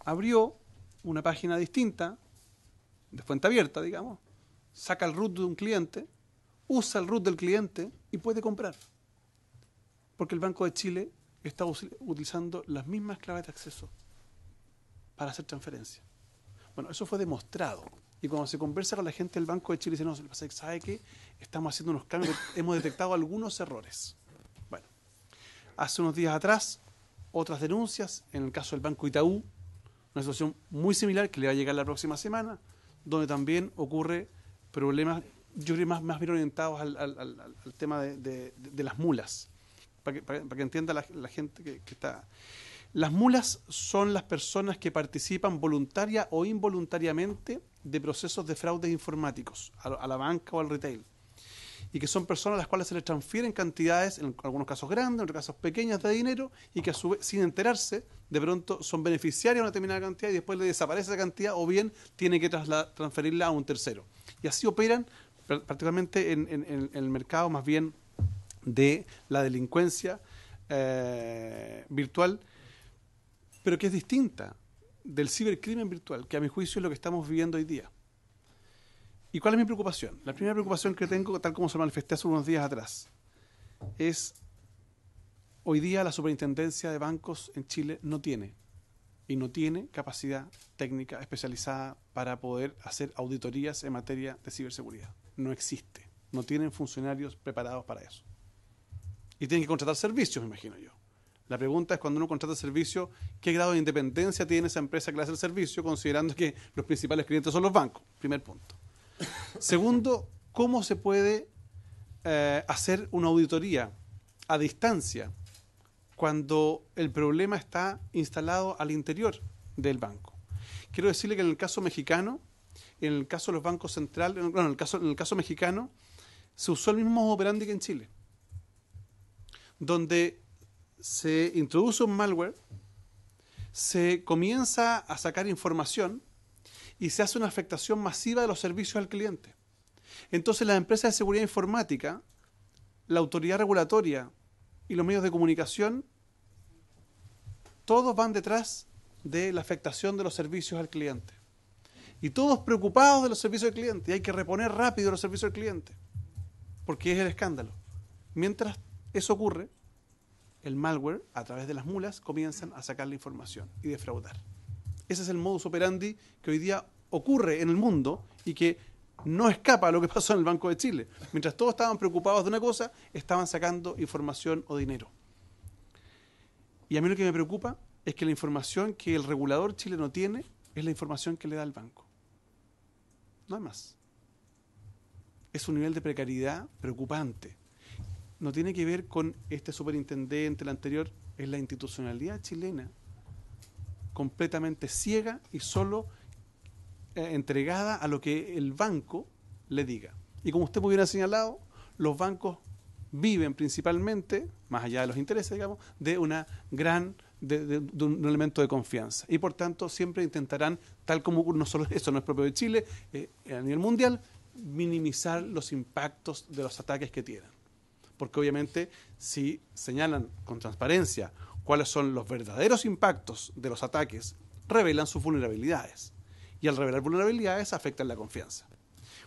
Abrió una página distinta, de fuente abierta, digamos, saca el root de un cliente, usa el root del cliente y puede comprar. Porque el Banco de Chile está utilizando las mismas claves de acceso para hacer transferencias. Bueno, eso fue demostrado. Y cuando se conversa con la gente del Banco de Chile, dice, no, ¿sabe qué? Estamos haciendo unos cambios, hemos detectado algunos errores. Bueno, hace unos días atrás, otras denuncias, en el caso del Banco Itaú, una situación muy similar que le va a llegar la próxima semana, donde también ocurre problemas, yo creo más bien orientados al tema de las mulas. Para que entienda la gente que está. Las mulas son las personas que participan voluntaria o involuntariamente de procesos de fraudes informáticos a la banca o al retail. Y que son personas a las cuales se les transfieren cantidades, en algunos casos grandes, en otros casos pequeñas, de dinero, y que a su vez, sin enterarse, de pronto son beneficiarios de una determinada cantidad y después le desaparece esa cantidad o bien tiene que transferirla a un tercero. Y así operan, particularmente en el mercado más bien de la delincuencia virtual, pero que es distinta del cibercrimen virtual, que a mi juicio es lo que estamos viviendo hoy día. ¿Y cuál es mi preocupación? La primera preocupación que tengo, tal como se manifesté hace unos días atrás, es hoy día la superintendencia de bancos en Chile no tiene capacidad técnica especializada para poder hacer auditorías en materia de ciberseguridad. No existe. No tienen funcionarios preparados para eso. Y tienen que contratar servicios, me imagino yo. La pregunta es, cuando uno contrata servicio, ¿qué grado de independencia tiene esa empresa que le hace el servicio, considerando que los principales clientes son los bancos? Primer punto. Segundo, ¿cómo se puede hacer una auditoría a distancia cuando el problema está instalado al interior del banco? Quiero decirle que en el caso mexicano, en el caso de los bancos centrales, bueno, en el caso mexicano, se usó el mismo modo operandi que en Chile, donde se introduce un malware, se comienza a sacar información y se hace una afectación masiva de los servicios al cliente. Entonces las empresas de seguridad informática, la autoridad regulatoria y los medios de comunicación, todos van detrás de la afectación de los servicios al cliente. Y todos preocupados de los servicios al cliente. Y hay que reponer rápido los servicios al cliente, porque es el escándalo. Mientras eso ocurre, el malware, a través de las mulas, comienzan a sacar la información y defraudar. Ese es el modus operandi que hoy día ocurre en el mundo y que no escapa a lo que pasó en el Banco de Chile. Mientras todos estaban preocupados de una cosa, estaban sacando información o dinero. Y a mí lo que me preocupa es que la información que el regulador chileno tiene es la información que le da el banco. No hay más. Es un nivel de precariedad preocupante. No tiene que ver con este superintendente, el anterior, es la institucionalidad chilena completamente ciega y solo entregada a lo que el banco le diga. Y como usted muy bien ha señalado, los bancos viven principalmente, más allá de los intereses, digamos, de una gran de un elemento de confianza. Y por tanto siempre intentarán, tal como no solo eso no es propio de Chile, a nivel mundial, minimizar los impactos de los ataques que tienen. Porque obviamente si señalan con transparencia cuáles son los verdaderos impactos de los ataques, revelan sus vulnerabilidades. Y al revelar vulnerabilidades afectan la confianza.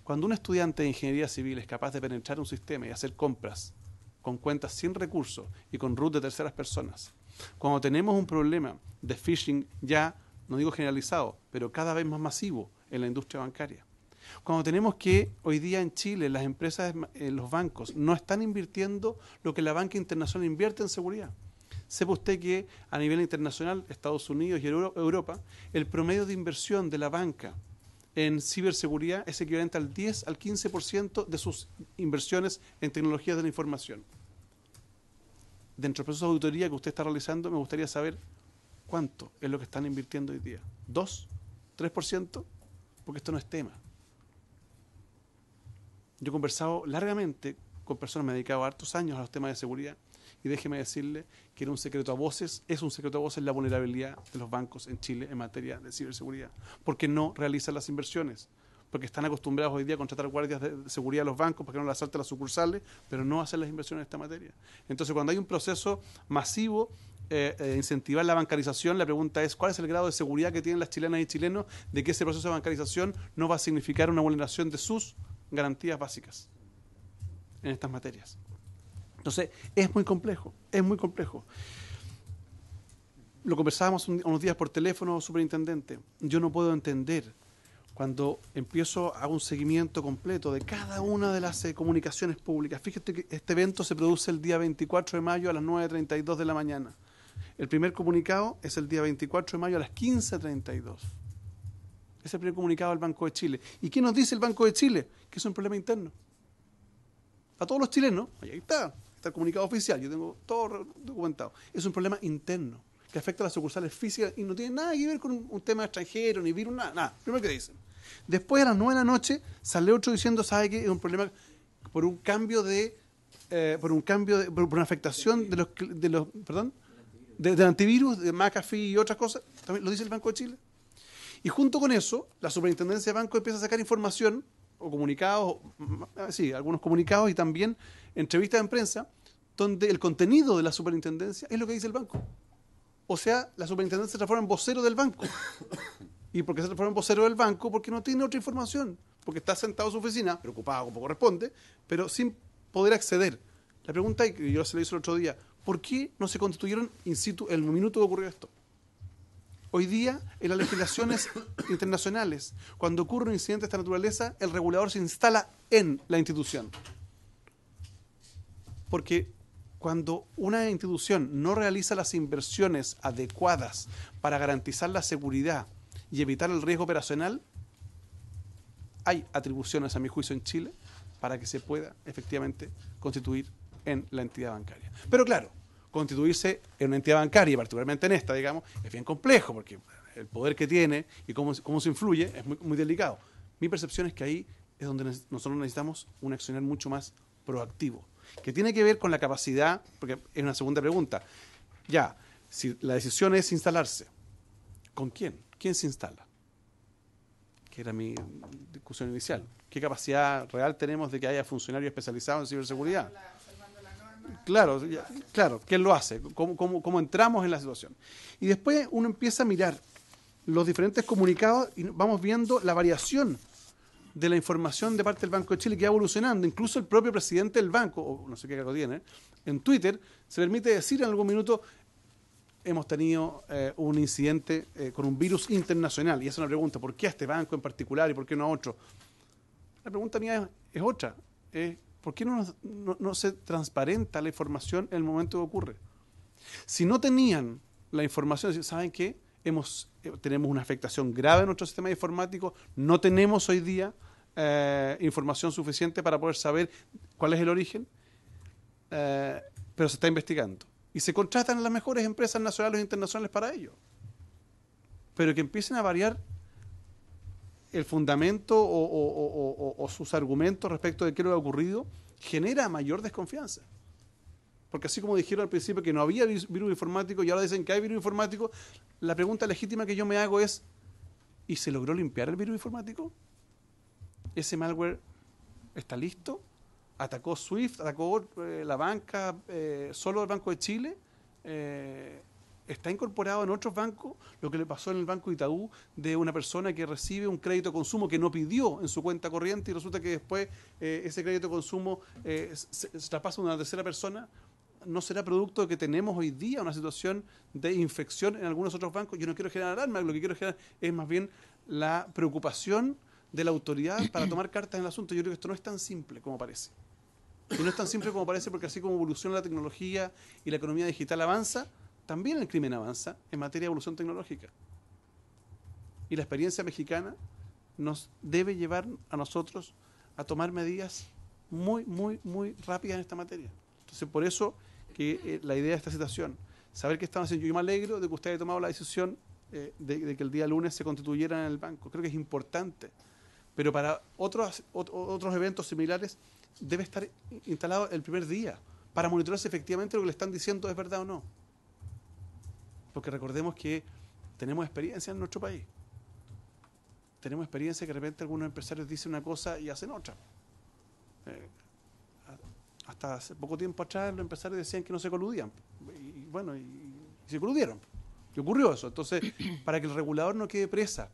Cuando un estudiante de ingeniería civil es capaz de penetrar un sistema y hacer compras con cuentas sin recursos y con root de terceras personas, cuando tenemos un problema de phishing ya, no digo generalizado, pero cada vez más masivo en la industria bancaria, cuando tenemos que hoy día en Chile las empresas, los bancos, no están invirtiendo lo que la banca internacional invierte en seguridad. Sepa usted que a nivel internacional, Estados Unidos y Europa, el promedio de inversión de la banca en ciberseguridad es equivalente al 10 al 15% de sus inversiones en tecnologías de la información. Dentro del proceso de auditoría que usted está realizando, me gustaría saber cuánto es lo que están invirtiendo hoy día. ¿2? ¿3%? Porque esto no es tema. Yo he conversado largamente con personas, me he dedicado hartos años a los temas de seguridad, y déjeme decirle que era un secreto a voces, es un secreto a voces la vulnerabilidad de los bancos en Chile en materia de ciberseguridad, porque no realizan las inversiones, porque están acostumbrados hoy día a contratar guardias de seguridad a los bancos para que no les asalten las sucursales, pero no hacer las inversiones en esta materia. Entonces, cuando hay un proceso masivo incentivar la bancarización, la pregunta es ¿cuál es el grado de seguridad que tienen las chilenas y chilenos de que ese proceso de bancarización no va a significar una vulneración de sus garantías básicas en estas materias? Entonces, es muy complejo, es muy complejo. Lo conversábamos unos días por teléfono, superintendente. Yo no puedo entender cuando hago un seguimiento completo de cada una de las comunicaciones públicas. Fíjate que este evento se produce el día 24 de mayo a las 9:32 de la mañana. El primer comunicado es el día 24 de mayo a las 15:32. Es el primer comunicado del Banco de Chile. ¿Y qué nos dice el Banco de Chile? Que es un problema interno. A todos los chilenos, ahí está el comunicado oficial, yo tengo todo documentado. Es un problema interno que afecta a las sucursales físicas y no tiene nada que ver con un tema extranjero, ni virus, nada. Primero que dicen. Después a las 9 de la noche sale otro diciendo, ¿sabe qué? Es un problema por un cambio por una afectación del antivirus, de McAfee y otras cosas. También lo dice el Banco de Chile. Y junto con eso, la superintendencia de banco empieza a sacar información o comunicados, sí, algunos comunicados y también entrevistas en prensa, donde el contenido de la superintendencia es lo que dice el banco. O sea, la superintendencia se transforma en vocero del banco. ¿Y por qué se transforma en vocero del banco? Porque no tiene otra información. Porque está sentado en su oficina, preocupado como corresponde, pero sin poder acceder. La pregunta, y yo se la hice el otro día, ¿por qué no se constituyeron in situ en el minuto que ocurrió esto? Hoy día, en las legislaciones internacionales, cuando ocurre un incidente de esta naturaleza, el regulador se instala en la institución. Porque cuando una institución no realiza las inversiones adecuadas para garantizar la seguridad y evitar el riesgo operacional, hay atribuciones, a mi juicio, en Chile para que se pueda efectivamente constituir en la entidad bancaria. Pero claro, constituirse en una entidad bancaria, particularmente en esta, digamos, es bien complejo porque el poder que tiene y cómo se influye es muy, muy delicado. Mi percepción es que ahí es donde nosotros necesitamos un accionar mucho más proactivo, que tiene que ver con la capacidad, porque es una segunda pregunta. Ya, si la decisión es instalarse, ¿con quién? ¿Quién se instala? Que era mi discusión inicial. ¿Qué capacidad real tenemos de que haya funcionarios especializados en ciberseguridad? Claro, ¿quién lo hace? ¿Cómo entramos en la situación? Y después uno empieza a mirar los diferentes comunicados y vamos viendo la variación de la información de parte del Banco de Chile que va evolucionando. Incluso el propio presidente del banco, o no sé qué cargo tiene, en Twitter se permite decir en algún minuto hemos tenido un incidente con un virus internacional. Y esa es una pregunta, ¿por qué a este banco en particular y por qué no a otro? La pregunta mía es otra. ¿Por qué no se transparenta la información en el momento que ocurre? Si no tenían la información, ¿saben qué? Tenemos una afectación grave en nuestro sistema informático, no tenemos hoy día información suficiente para poder saber cuál es el origen, pero se está investigando. Y se contratan las mejores empresas nacionales e internacionales para ello. Pero que empiecen a variar el fundamento o sus argumentos respecto de qué lo ha ocurrido, genera mayor desconfianza. Porque así como dijeron al principio que no había virus informático y ahora dicen que hay virus informático, la pregunta legítima que yo me hago es, ¿y se logró limpiar el virus informático? ¿Ese malware está listo? ¿Atacó SWIFT? ¿Atacó la banca? ¿Solo el Banco de Chile? ¿Está incorporado en otros bancos? Lo que le pasó en el Banco Itaú de una persona que recibe un crédito de consumo que no pidió en su cuenta corriente y resulta que después ese crédito de consumo se traspasa a una tercera persona. ¿No será producto de que tenemos hoy día una situación de infección en algunos otros bancos? Yo no quiero generar alarma, lo que quiero generar es más bien la preocupación de la autoridad para tomar cartas en el asunto. Yo creo que esto no es tan simple como parece. Y no es tan simple como parece porque así como evoluciona la tecnología y la economía digital avanza, también el crimen avanza en materia de evolución tecnológica. Y la experiencia mexicana nos debe llevar a nosotros a tomar medidas muy, muy, muy rápidas en esta materia. Entonces, por eso que la idea de esta situación, saber qué están haciendo. Yo me alegro de que usted haya tomado la decisión de que el día lunes se constituyeran en el banco. Creo que es importante. Pero para otros eventos similares debe estar instalado el primer día, para monitorear si efectivamente lo que le están diciendo es verdad o no. Porque recordemos que tenemos experiencia en nuestro país. Tenemos experiencia que de repente algunos empresarios dicen una cosa y hacen otra. Hasta hace poco tiempo atrás los empresarios decían que no se coludían. Y bueno, y se coludieron. Y ocurrió eso. Entonces, para que el regulador no quede presa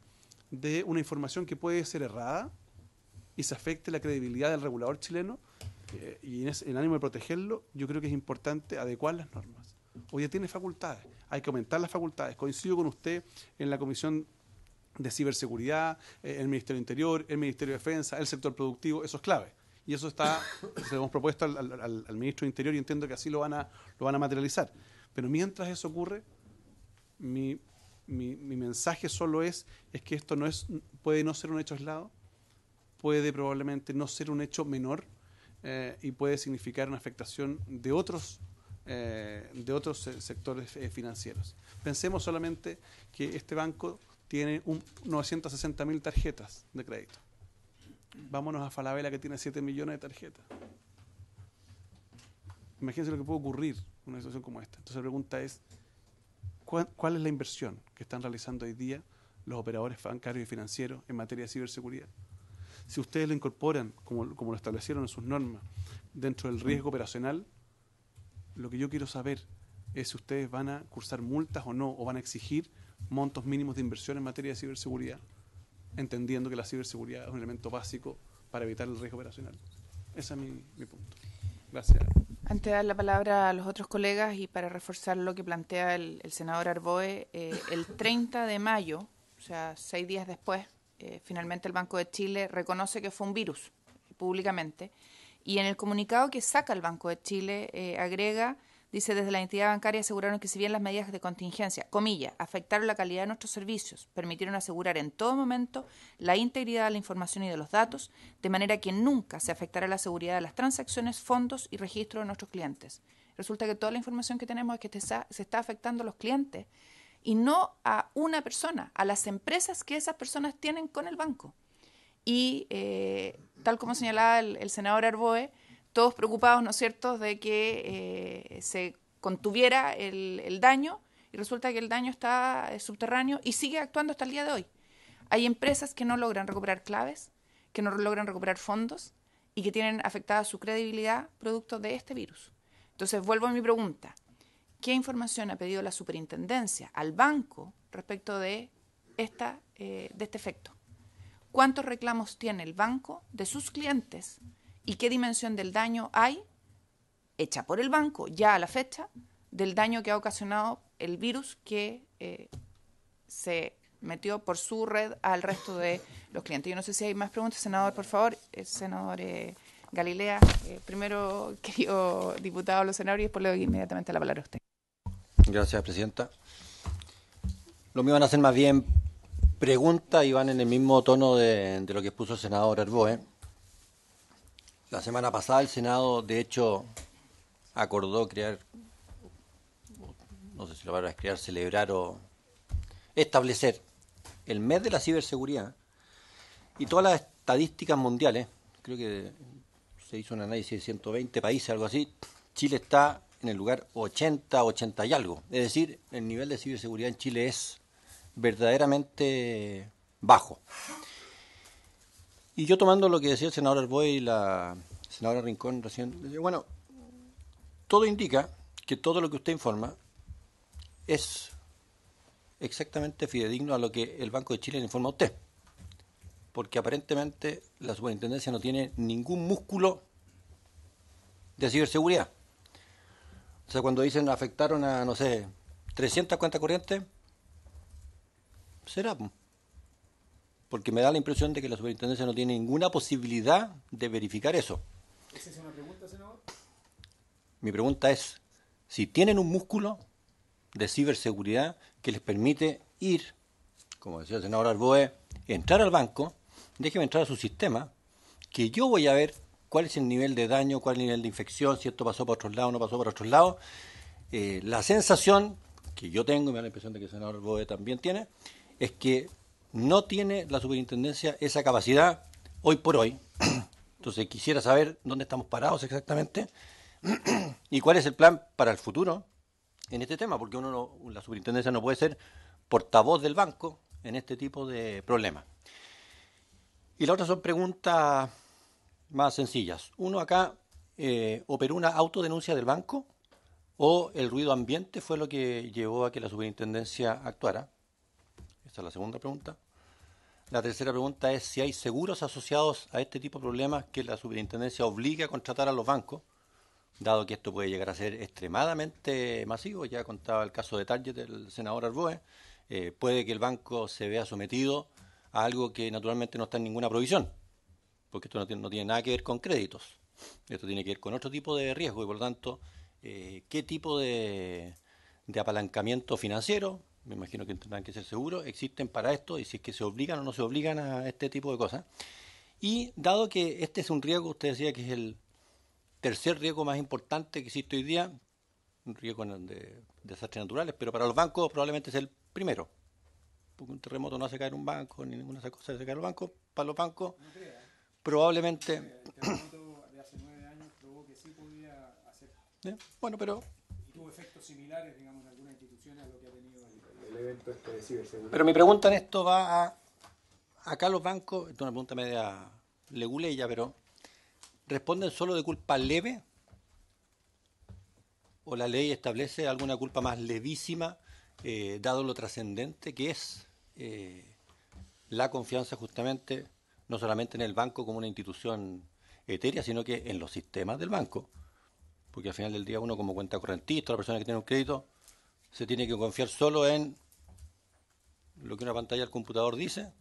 de una información que puede ser errada y se afecte la credibilidad del regulador chileno, y en ánimo de protegerlo, yo creo que es importante adecuar las normas. Hoy ya tiene facultades, hay que aumentar las facultades. Coincido con usted en la Comisión de Ciberseguridad, el Ministerio del Interior, el Ministerio de Defensa, el sector productivo, eso es clave. Y eso está, se lo hemos propuesto al Ministro del Interior y entiendo que así lo van a materializar. Pero mientras eso ocurre, mi mensaje solo es que esto puede no ser un hecho aislado, puede probablemente no ser un hecho menor, y puede significar una afectación de otros sectores financieros. Pensemos solamente que este banco tiene 960.000 tarjetas de crédito. Vámonos a Falabella, que tiene 7 millones de tarjetas. Imagínense lo que puede ocurrir en una situación como esta. Entonces la pregunta es, ¿cuál es la inversión que están realizando hoy día los operadores bancarios y financieros en materia de ciberseguridad? Si ustedes lo incorporan, como lo establecieron en sus normas, dentro del riesgo operacional, lo que yo quiero saber es si ustedes van a cursar multas o no, o van a exigir montos mínimos de inversión en materia de ciberseguridad, entendiendo que la ciberseguridad es un elemento básico para evitar el riesgo operacional. Ese es mi punto. Gracias. Antes de dar la palabra a los otros colegas y para reforzar lo que plantea el senador Arboe, el 30 de mayo, o sea, 6 días después, finalmente el Banco de Chile reconoce que fue un virus públicamente, y en el comunicado que saca el Banco de Chile agrega, dice: desde la entidad bancaria aseguraron que si bien las medidas de contingencia, comillas, afectaron la calidad de nuestros servicios, permitieron asegurar en todo momento la integridad de la información y de los datos, de manera que nunca se afectará la seguridad de las transacciones, fondos y registros de nuestros clientes. Resulta que toda la información que tenemos es que se está afectando a los clientes y no a una persona, a las empresas que esas personas tienen con el banco. Y tal como señalaba el senador Arboe, todos preocupados, ¿no es cierto?, de que se contuviera el daño, y resulta que el daño está subterráneo y sigue actuando hasta el día de hoy. Hay empresas que no logran recuperar claves, que no logran recuperar fondos y que tienen afectada su credibilidad producto de este virus. Entonces, vuelvo a mi pregunta. ¿Qué información ha pedido la superintendencia al banco respecto de este efecto? ¿Cuántos reclamos tiene el banco de sus clientes y qué dimensión del daño hay, hecha por el banco ya a la fecha, del daño que ha ocasionado el virus que se metió por su red al resto de los clientes? Yo no sé si hay más preguntas, senador, por favor. Senador Galilea, primero, querido diputado, los senadores, y después le doy inmediatamente la palabra a usted. Gracias, presidenta. Lo mío van a ser más bien preguntas y van en el mismo tono de lo que expuso el senador Arboe. La semana pasada el Senado, de hecho, acordó crear, no sé si la palabra es crear, celebrar o establecer el mes de la ciberseguridad, y todas las estadísticas mundiales, creo que se hizo un análisis de 120 países, algo así. Chile está en el lugar 80 y algo. Es decir, el nivel de ciberseguridad en Chile es verdaderamente bajo. Y yo, tomando lo que decía el senador Arboe y la senadora Rincón recién, bueno, todo indica que todo lo que usted informa es exactamente fidedigno a lo que el Banco de Chile le informa a usted. Porque aparentemente la superintendencia no tiene ningún músculo de ciberseguridad. O sea, cuando dicen afectaron a, no sé, 300 cuentas corrientes, será. Porque me da la impresión de que la superintendencia no tiene ninguna posibilidad de verificar eso. ¿Esa es una pregunta, senador? Mi pregunta es, si tienen un músculo de ciberseguridad que les permite ir, como decía el senador Arboe, entrar al banco, déjeme entrar a su sistema, que yo voy a ver cuál es el nivel de daño, cuál es el nivel de infección, si esto pasó para otros lados, no pasó para otros lados. La sensación que yo tengo, y me da la impresión de que el senador Arboe también tiene, es que no tiene la superintendencia esa capacidad hoy por hoy. Entonces quisiera saber dónde estamos parados exactamente ¿Y cuál es el plan para el futuro en este tema? Porque la superintendencia no puede ser portavoz del banco en este tipo de problemas. Y la otra son preguntas más sencillas. Uno acá, ¿operó una autodenuncia del banco o el ruido ambiente fue lo que llevó a que la superintendencia actuara? Esa es la segunda pregunta. La tercera pregunta es si hay seguros asociados a este tipo de problemas que la superintendencia obligue a contratar a los bancos, dado que esto puede llegar a ser extremadamente masivo. Ya contaba el caso de Target del senador Arboe. Puede que el banco se vea sometido a algo que naturalmente no está en ninguna provisión, porque esto no tiene nada que ver con créditos. Esto tiene que ver con otro tipo de riesgo y, por lo tanto, qué tipo de apalancamiento financiero, me imagino que tendrán que ser seguros, existen para esto y si es que se obligan o no se obligan a este tipo de cosas. Y dado que este es un riesgo, usted decía que es el tercer riesgo más importante que existe hoy día, un riesgo de desastres naturales, pero para los bancos probablemente es el primero, porque un terremoto no hace caer un banco, ni ninguna de esas cosas hace caer un banco. Para los bancos, probablemente... El terremoto de hace 9 años probó que sí podía hacer. Bueno, pero... Y tuvo efectos similares, digamos, en algunas instituciones a lo que ha tenido el evento este de ciberseguridad. Pero mi pregunta en esto va a... Acá los bancos, esto es una pregunta media leguleya, pero ¿responden solo de culpa leve? ¿O la ley establece alguna culpa más levísima, dado lo trascendente que es la confianza justamente, no solamente en el banco como una institución etérea, sino que en los sistemas del banco? Porque al final del día uno como cuenta correntista, la persona que tiene un crédito, se tiene que confiar solo en lo que una pantalla del computador dice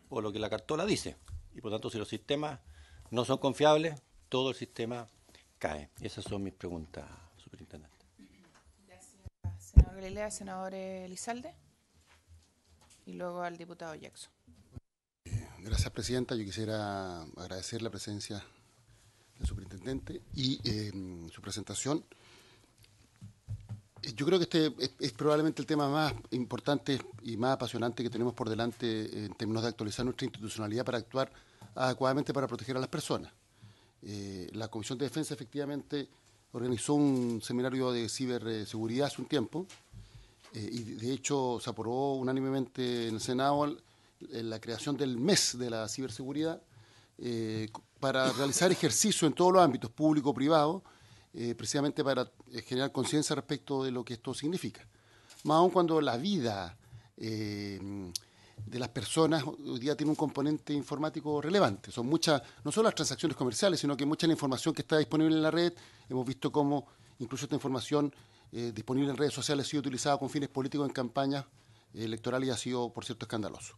o lo que la cartola dice. Y por tanto, si los sistemas no son confiables, todo el sistema cae. Esas son mis preguntas, superintendente. Gracias, senador Galilea. Senador Elizalde. Y luego al diputado Jackson. Gracias, presidenta. Yo quisiera agradecer la presencia del superintendente y su presentación. Yo creo que este es probablemente el tema más importante y más apasionante que tenemos por delante en términos de actualizar nuestra institucionalidad para actuar adecuadamente para proteger a las personas. La Comisión de Defensa efectivamente organizó un seminario de ciberseguridad hace un tiempo y de hecho se aprobó unánimemente en el Senado la creación del mes de la ciberseguridad para realizar ejercicio en todos los ámbitos, público, privado, precisamente para generar conciencia respecto de lo que esto significa. Más aún cuando la vida de las personas hoy día tiene un componente informático relevante. Son muchas, no solo las transacciones comerciales, sino que mucha la información que está disponible en la red. Hemos visto cómo incluso esta información disponible en redes sociales ha sido utilizada con fines políticos en campañas electorales y ha sido, por cierto, escandaloso.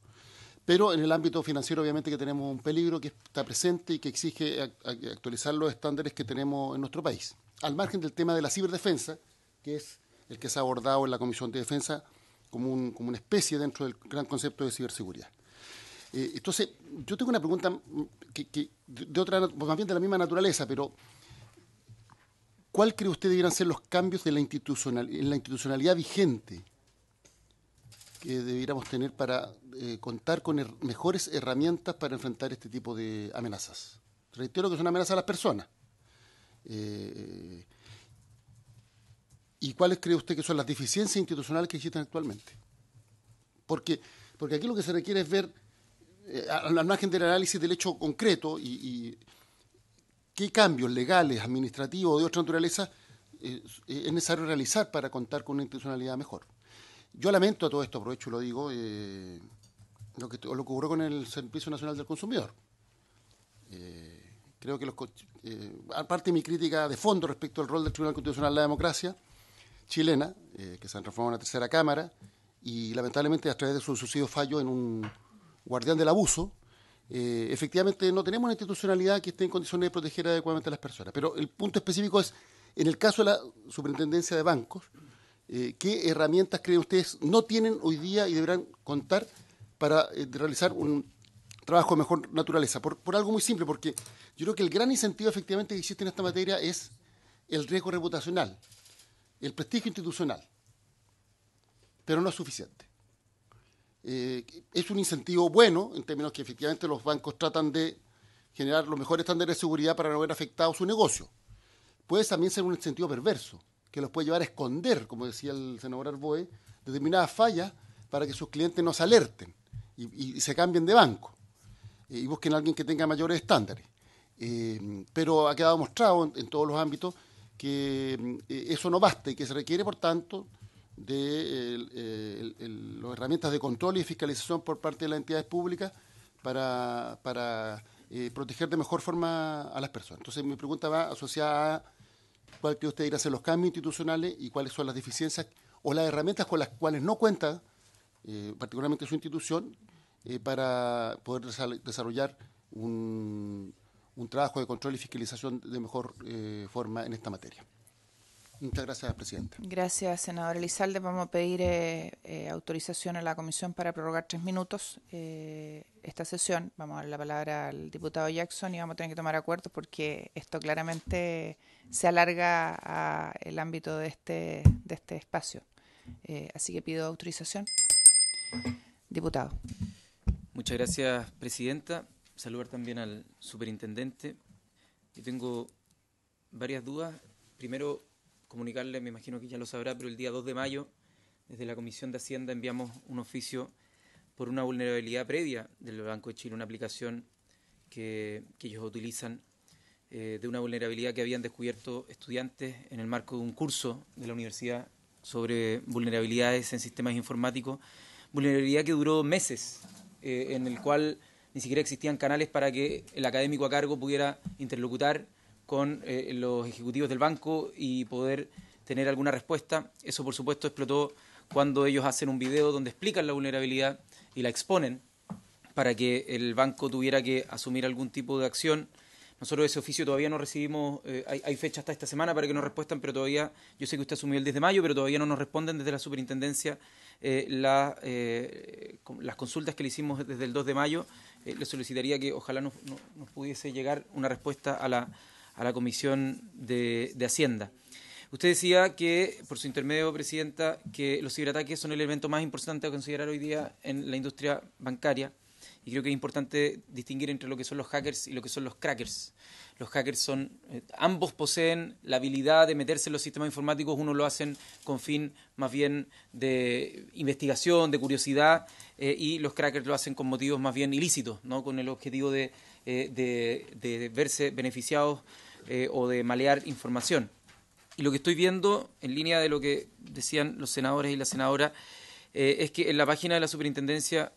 Pero en el ámbito financiero obviamente que tenemos un peligro que está presente y que exige actualizar los estándares que tenemos en nuestro país. Al margen del tema de la ciberdefensa, que es el que se ha abordado en la Comisión de Defensa como una especie dentro del gran concepto de ciberseguridad. Entonces, yo tengo una pregunta que de otra, más bien de la misma naturaleza, pero ¿cuál cree usted debieran ser los cambios de en la institucionalidad vigente que debiéramos tener para contar con mejores herramientas para enfrentar este tipo de amenazas? Reitero que son amenazas a las personas. ¿Y cuáles cree usted que son las deficiencias institucionales que existen actualmente? Porque aquí lo que se requiere es ver, al margen del análisis del hecho concreto y qué cambios legales, administrativos o de otra naturaleza es necesario realizar para contar con una institucionalidad mejor. Yo lamento a todo esto, aprovecho y lo digo, lo que ocurrió con el Servicio Nacional del Consumidor. Creo que aparte de mi crítica de fondo respecto al rol del Tribunal Constitucional de la democracia chilena, que se han transformado en una tercera cámara, y lamentablemente a través de su sucedido fallo en un guardián del abuso, efectivamente no tenemos una institucionalidad que esté en condiciones de proteger adecuadamente a las personas. Pero el punto específico es, en el caso de la Superintendencia de Bancos, ¿qué herramientas creen ustedes no tienen hoy día y deberán contar para realizar un trabajo de mejor naturaleza? Por algo muy simple, porque yo creo que el gran incentivo efectivamente que existe en esta materia es el riesgo reputacional, el prestigio institucional, pero no es suficiente. Es un incentivo bueno en términos que efectivamente los bancos tratan de generar los mejores estándares de seguridad para no ver afectado su negocio. puede también ser un sentido perverso, que los puede llevar a esconder, como decía el senador Arboe, determinadas fallas para que sus clientes no se alerten y se cambien de banco y busquen a alguien que tenga mayores estándares. Pero ha quedado mostrado en todos los ámbitos que eso no basta y que se requiere, por tanto, de las herramientas de control y fiscalización por parte de las entidades públicas para proteger de mejor forma a las personas. Entonces, mi pregunta va asociada a cuál cree usted ir a hacer los cambios institucionales y cuáles son las deficiencias o las herramientas con las cuales no cuenta, particularmente su institución, para poder desarrollar un trabajo de control y fiscalización de mejor forma en esta materia. Muchas gracias, Presidenta. Gracias, senador Elizalde. Vamos a pedir autorización a la Comisión para prorrogar 3 minutos esta sesión. Vamos a dar la palabra al diputado Jackson y vamos a tener que tomar acuerdos porque esto claramente se alarga a el ámbito de este espacio. Así que pido autorización. Diputado. Muchas gracias, Presidenta. Saludar también al superintendente. Yo tengo varias dudas. Primero, comunicarle, me imagino que ya lo sabrá, pero el día 2 de mayo, desde la Comisión de Hacienda enviamos un oficio por una vulnerabilidad previa del Banco de Chile, una aplicación que ellos utilizan de una vulnerabilidad que habían descubierto estudiantes en el marco de un curso de la universidad sobre vulnerabilidades en sistemas informáticos, vulnerabilidad que duró meses, en el cual ni siquiera existían canales para que el académico a cargo pudiera interlocutar con los ejecutivos del banco y poder tener alguna respuesta. Eso, por supuesto, explotó cuando ellos hacen un video donde explican la vulnerabilidad y la exponen para que el banco tuviera que asumir algún tipo de acción. Nosotros ese oficio todavía no recibimos, hay fecha hasta esta semana para que nos respondan, pero todavía, yo sé que usted asumió el 10 de mayo, pero todavía no nos responden desde la superintendencia las consultas que le hicimos desde el 2 de mayo. Le solicitaría que ojalá nos pudiese llegar una respuesta a la Comisión de Hacienda. Usted decía que, por su intermedio, Presidenta, que los ciberataques son el elemento más importante a considerar hoy día en la industria bancaria. Y creo que es importante distinguir entre lo que son los hackers y lo que son los crackers. Los hackers ambos poseen la habilidad de meterse en los sistemas informáticos, unos lo hacen con fin más bien de investigación, de curiosidad, y los crackers lo hacen con motivos más bien ilícitos, ¿no? Con el objetivo de verse beneficiados o de malear información. Y lo que estoy viendo, en línea de lo que decían los senadores y la senadora, es que en la página de la superintendencia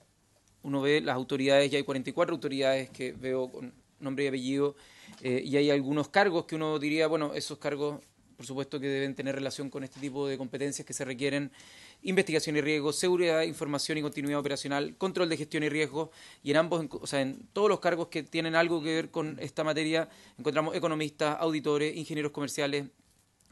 uno ve las autoridades, y hay 44 autoridades que veo con nombre y apellido, y hay algunos cargos que uno diría, bueno, esos cargos, por supuesto que deben tener relación con este tipo de competencias que se requieren: investigación y riesgo, seguridad, información y continuidad operacional, control de gestión y riesgo, y en ambos, o sea, en todos los cargos que tienen algo que ver con esta materia, encontramos economistas, auditores, ingenieros comerciales,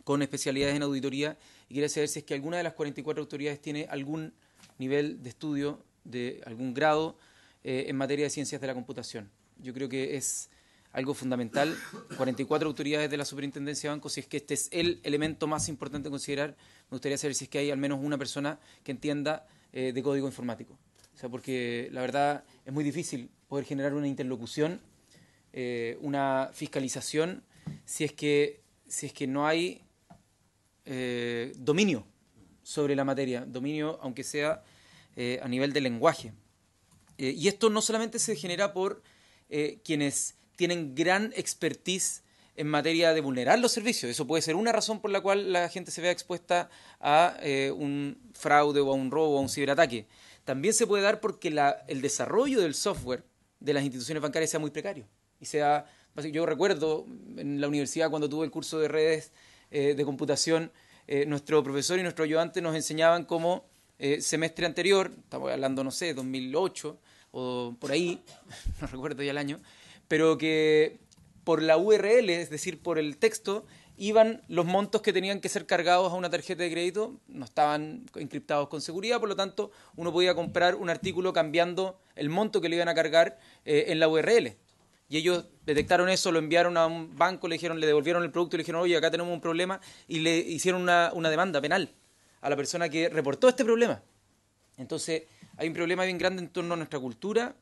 con especialidades en auditoría, y quería saber si es que alguna de las 44 autoridades tiene algún nivel de estudio, de algún grado en materia de ciencias de la computación. Yo creo que es algo fundamental. 44 autoridades de la Superintendencia de Bancos, si es que este es el elemento más importante a considerar, me gustaría saber si es que hay al menos una persona que entienda de código informático. O sea, porque la verdad es muy difícil poder generar una interlocución, una fiscalización, si es que no hay dominio sobre la materia, dominio aunque sea a nivel de lenguaje. Y esto no solamente se genera por quienes tienen gran expertise en materia de vulnerar los servicios. Eso puede ser una razón por la cual la gente se vea expuesta a un fraude o a un robo o a un ciberataque. También se puede dar porque el desarrollo del software de las instituciones bancarias sea muy precario. Yo recuerdo en la universidad, cuando tuve el curso de redes de computación, nuestro profesor y nuestro ayudante nos enseñaban cómo semestre anterior, estamos hablando, no sé, 2008 o por ahí, no recuerdo ya el año, pero que por la URL, es decir, por el texto, iban los montos que tenían que ser cargados a una tarjeta de crédito, no estaban encriptados con seguridad, por lo tanto, uno podía comprar un artículo cambiando el monto que le iban a cargar en la URL. Y ellos detectaron eso, lo enviaron a un banco, le devolvieron el producto y le dijeron, oye, acá tenemos un problema, y le hicieron una demanda penal a la persona que reportó este problema. Entonces, hay un problema bien grande en torno a nuestra cultura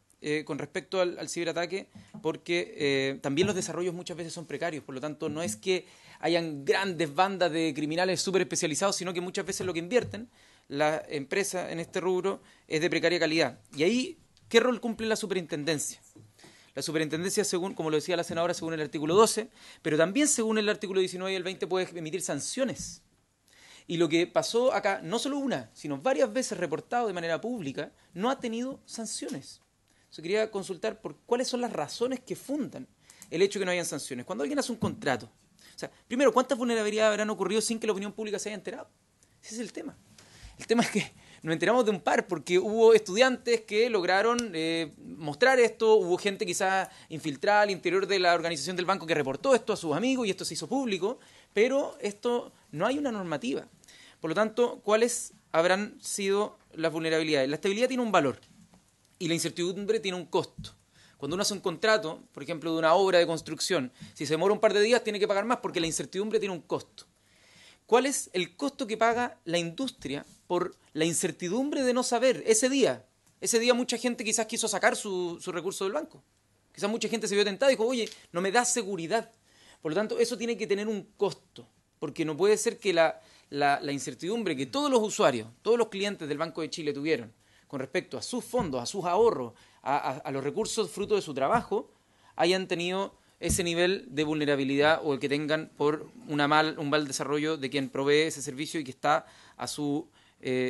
con respecto al ciberataque, porque también los desarrollos muchas veces son precarios, por lo tanto no es que hayan grandes bandas de criminales súper especializados, sino que muchas veces lo que invierten la empresa en este rubro es de precaria calidad. Y ahí, ¿qué rol cumple la superintendencia? La superintendencia, según, como lo decía la senadora, según el artículo 12, pero también según el artículo 19 y el 20 puede emitir sanciones. Y lo que pasó acá, no solo una, sino varias veces reportado de manera pública, no ha tenido sanciones. Yo quería consultar por cuáles son las razones que fundan el hecho de que no hayan sanciones. Cuando alguien hace un contrato, o sea, primero, ¿cuántas vulnerabilidades habrán ocurrido sin que la opinión pública se haya enterado? Ese es el tema. El tema es que nos enteramos de un par, porque hubo estudiantes que lograron mostrar esto, hubo gente quizás infiltrada al interior de la organización del banco que reportó esto a sus amigos y esto se hizo público, pero esto no hay una normativa. Por lo tanto, ¿cuáles habrán sido las vulnerabilidades? La estabilidad tiene un valor y la incertidumbre tiene un costo. Cuando uno hace un contrato, por ejemplo, de una obra de construcción, si se demora un par de días tiene que pagar más porque la incertidumbre tiene un costo. ¿Cuál es el costo que paga la industria por la incertidumbre de no saber ese día? Ese día mucha gente quizás quiso sacar su recurso del banco. Quizás mucha gente se vio tentada y dijo, oye, no me da seguridad. Por lo tanto, eso tiene que tener un costo, porque no puede ser que la incertidumbre que todos los usuarios, todos los clientes del Banco de Chile tuvieron con respecto a sus fondos, a sus ahorros, a los recursos fruto de su trabajo, hayan tenido ese nivel de vulnerabilidad o el que tengan por un mal desarrollo de quien provee ese servicio y que está a su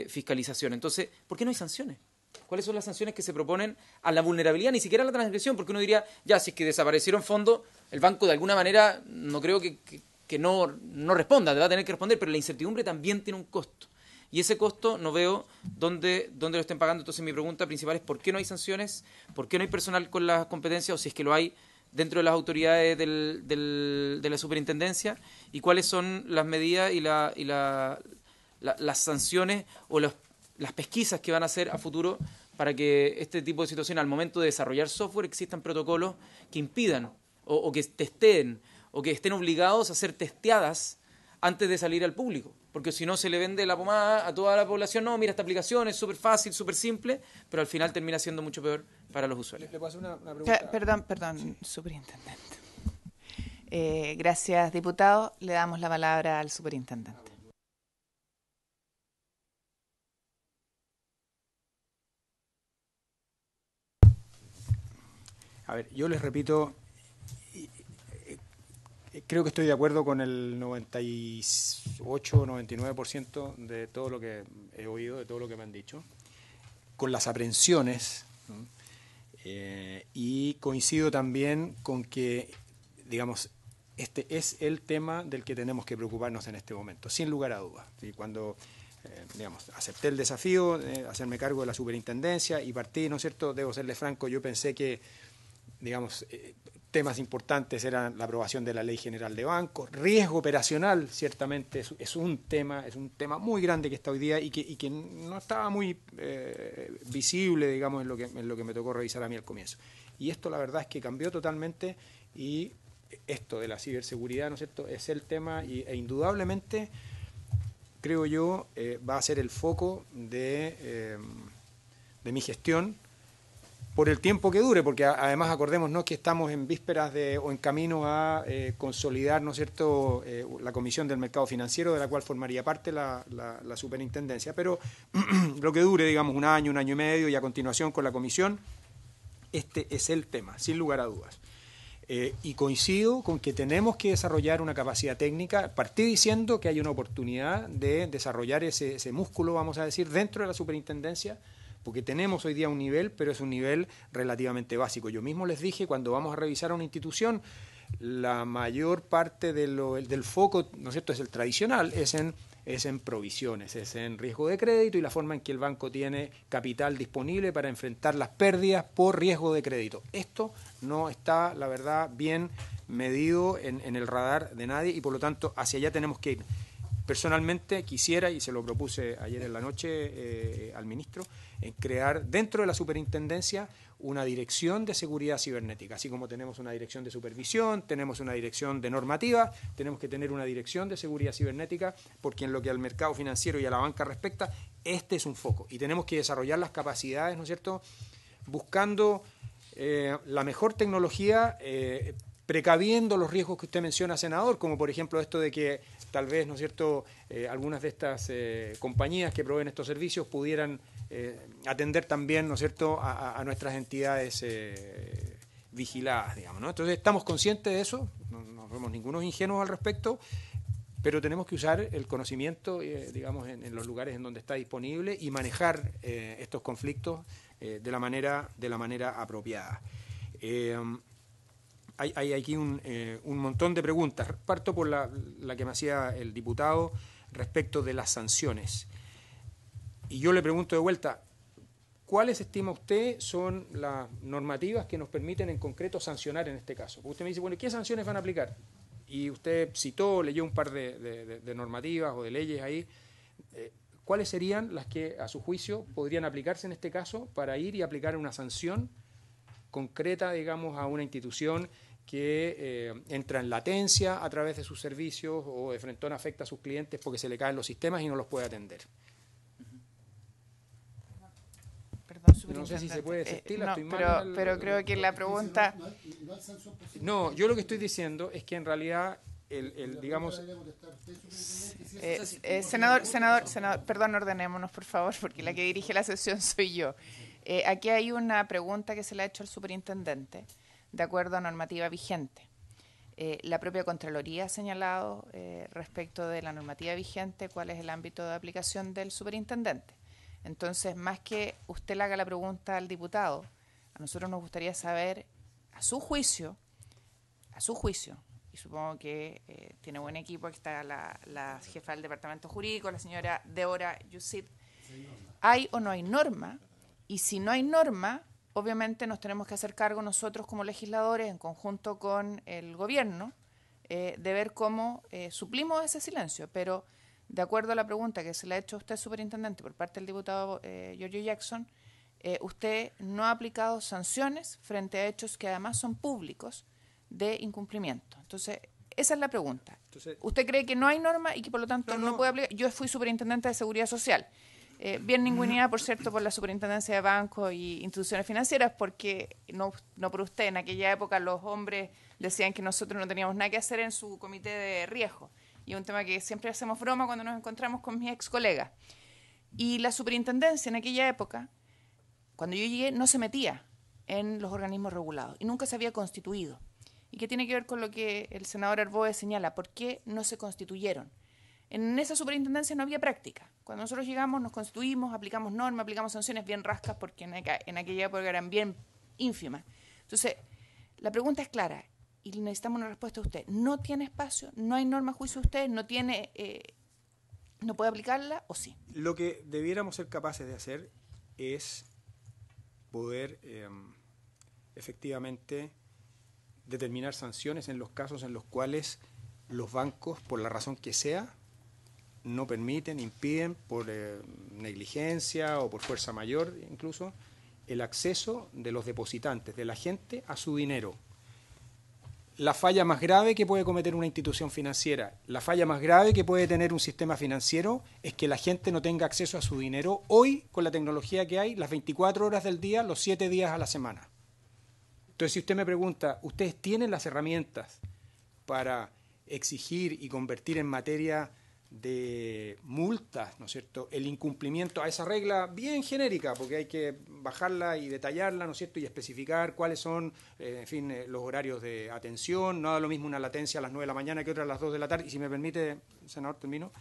fiscalización. Entonces, ¿por qué no hay sanciones? ¿Cuáles son las sanciones que se proponen a la vulnerabilidad? Ni siquiera a la transgresión, porque uno diría, ya, si es que desaparecieron fondos, el banco de alguna manera no creo que no responda, va a tener que responder, pero la incertidumbre también tiene un costo. Y ese costo no veo dónde lo estén pagando. Entonces mi pregunta principal es ¿por qué no hay sanciones? ¿Por qué no hay personal con las competencias? O si es que lo hay dentro de las autoridades de la superintendencia. ¿Y cuáles son las medidas y las sanciones o las pesquisas que van a hacer a futuro para que este tipo de situaciones, al momento de desarrollar software, existan protocolos que impidan o que testeen o que estén obligados a ser testeadas antes de salir al público? Porque si no se le vende la pomada a toda la población, no, mira, esta aplicación es súper fácil, súper simple, pero al final termina siendo mucho peor para los usuarios. ¿Le puedo hacer una pregunta? Perdón, superintendente. Gracias, diputado. Le damos la palabra al superintendente. A ver, yo les repito, creo que estoy de acuerdo con el 98 o 99% de todo lo que he oído, de todo lo que me han dicho, con las aprensiones, ¿no? Y coincido también con que, digamos, este es el tema del que tenemos que preocuparnos en este momento, sin lugar a dudas. ¿Sí? Cuando, digamos, acepté el desafío de hacerme cargo de la superintendencia y partí, ¿no es cierto?, debo serle franco, yo pensé que, digamos, temas importantes eran la aprobación de la Ley General de Bancos, riesgo operacional, ciertamente es un tema muy grande que está hoy día y que no estaba muy visible, digamos, en lo que me tocó revisar a mí al comienzo. Y esto la verdad es que cambió totalmente y esto de la ciberseguridad, ¿no es cierto?, es el tema e indudablemente, creo yo, va a ser el foco de mi gestión por el tiempo que dure, porque además acordémonos que estamos en vísperas o en camino a consolidar, ¿no es cierto?, la Comisión del Mercado Financiero, de la cual formaría parte la superintendencia, pero lo que dure, digamos, un año y medio, y a continuación con la comisión, este es el tema, sin lugar a dudas. Y coincido con que tenemos que desarrollar una capacidad técnica. Partí diciendo que hay una oportunidad de desarrollar ese músculo, vamos a decir, dentro de la superintendencia, porque tenemos hoy día un nivel, pero es un nivel relativamente básico. Yo mismo les dije, cuando vamos a revisar a una institución, la mayor parte del foco, ¿no es cierto?, es el tradicional, es en provisiones, es en riesgo de crédito y la forma en que el banco tiene capital disponible para enfrentar las pérdidas por riesgo de crédito. Esto no está, la verdad, bien medido en el radar de nadie y por lo tanto hacia allá tenemos que ir. Personalmente quisiera, y se lo propuse ayer en la noche al ministro, en crear dentro de la superintendencia una dirección de seguridad cibernética. Así como tenemos una dirección de supervisión, tenemos una dirección de normativa, tenemos que tener una dirección de seguridad cibernética, porque en lo que al mercado financiero y a la banca respecta, este es un foco. Y tenemos que desarrollar las capacidades, ¿no es cierto?, buscando la mejor tecnología, precaviendo los riesgos que usted menciona, senador, como por ejemplo esto de que tal vez, ¿no es cierto?, algunas de estas compañías que proveen estos servicios pudieran atender también, ¿no es cierto?, a nuestras entidades vigiladas, digamos, ¿no? Entonces estamos conscientes de eso, no somos ningunos ingenuos al respecto, pero tenemos que usar el conocimiento, digamos, en los lugares en donde está disponible y manejar estos conflictos de la manera apropiada. Hay aquí un montón de preguntas. Parto por la que me hacía el diputado respecto de las sanciones. Y yo le pregunto de vuelta, ¿cuáles estima usted son las normativas que nos permiten en concreto sancionar en este caso? Porque usted me dice, bueno, ¿qué sanciones van a aplicar? Y usted leyó un par de normativas o de leyes ahí. ¿Cuáles serían las que, a su juicio, podrían aplicarse en este caso para ir y aplicar una sanción concreta, digamos, a una institución que entra en latencia a través de sus servicios o de frentón afecta a sus clientes porque se le caen los sistemas y no los puede atender? No sé si se puede decir, pero creo que la pregunta... No, yo lo que estoy diciendo es que en realidad, digamos... senador, perdón, ordenémonos, por favor, porque la que dirige la sesión soy yo. Aquí hay una pregunta que se le ha hecho al superintendente, de acuerdo a normativa vigente. La propia Contraloría ha señalado respecto de la normativa vigente cuál es el ámbito de aplicación del superintendente. Entonces, más que usted le haga la pregunta al diputado, a nosotros nos gustaría saber, a su juicio, y supongo que tiene buen equipo, aquí está la jefa del departamento jurídico, la señora Débora Yusit, ¿hay o no hay norma? Y si no hay norma, obviamente nos tenemos que hacer cargo nosotros como legisladores, en conjunto con el gobierno, de ver cómo suplimos ese silencio, pero... De acuerdo a la pregunta que se le ha hecho a usted, superintendente, por parte del diputado Giorgio Jackson, usted no ha aplicado sanciones frente a hechos que además son públicos de incumplimiento. Entonces, esa es la pregunta. Entonces, ¿usted cree que no hay norma y que por lo tanto no puede aplicar? Yo fui superintendente de Seguridad Social. Bien ninguneada, por cierto, por la superintendencia de bancos y instituciones financieras, porque no por usted, en aquella época los hombres decían que nosotros no teníamos nada que hacer en su comité de riesgo. Y es un tema que siempre hacemos broma cuando nos encontramos con mis ex colegas. Y la superintendencia en aquella época, cuando yo llegué, no se metía en los organismos regulados y nunca se había constituido. ¿Y qué tiene que ver con lo que el senador Arboe señala? ¿Por qué no se constituyeron? En esa superintendencia no había práctica. Cuando nosotros llegamos, nos constituimos, aplicamos normas, aplicamos sanciones bien rascas porque en aquella época eran bien ínfimas. Entonces, la pregunta es clara. Y necesitamos una respuesta de usted. ¿No tiene espacio? ¿No hay norma a juicio de usted? ¿No tiene, no puede aplicarla o sí? Lo que debiéramos ser capaces de hacer es poder efectivamente determinar sanciones en los casos en los cuales los bancos, por la razón que sea, no permiten, impiden por negligencia o por fuerza mayor incluso, el acceso de los depositantes, de la gente, a su dinero. La falla más grave que puede cometer una institución financiera, la falla más grave que puede tener un sistema financiero es que la gente no tenga acceso a su dinero hoy con la tecnología que hay, las 24 horas del día, los 7 días a la semana. Entonces, si usted me pregunta, ¿ustedes tienen las herramientas para exigir y convertir en materia de multas, ¿no es cierto?, el incumplimiento a esa regla bien genérica, porque hay que bajarla y detallarla, ¿no es cierto?, y especificar cuáles son, los horarios de atención? No da lo mismo una latencia a las 9 de la mañana que otra a las 2 de la tarde. Y si me permite, senador, termino.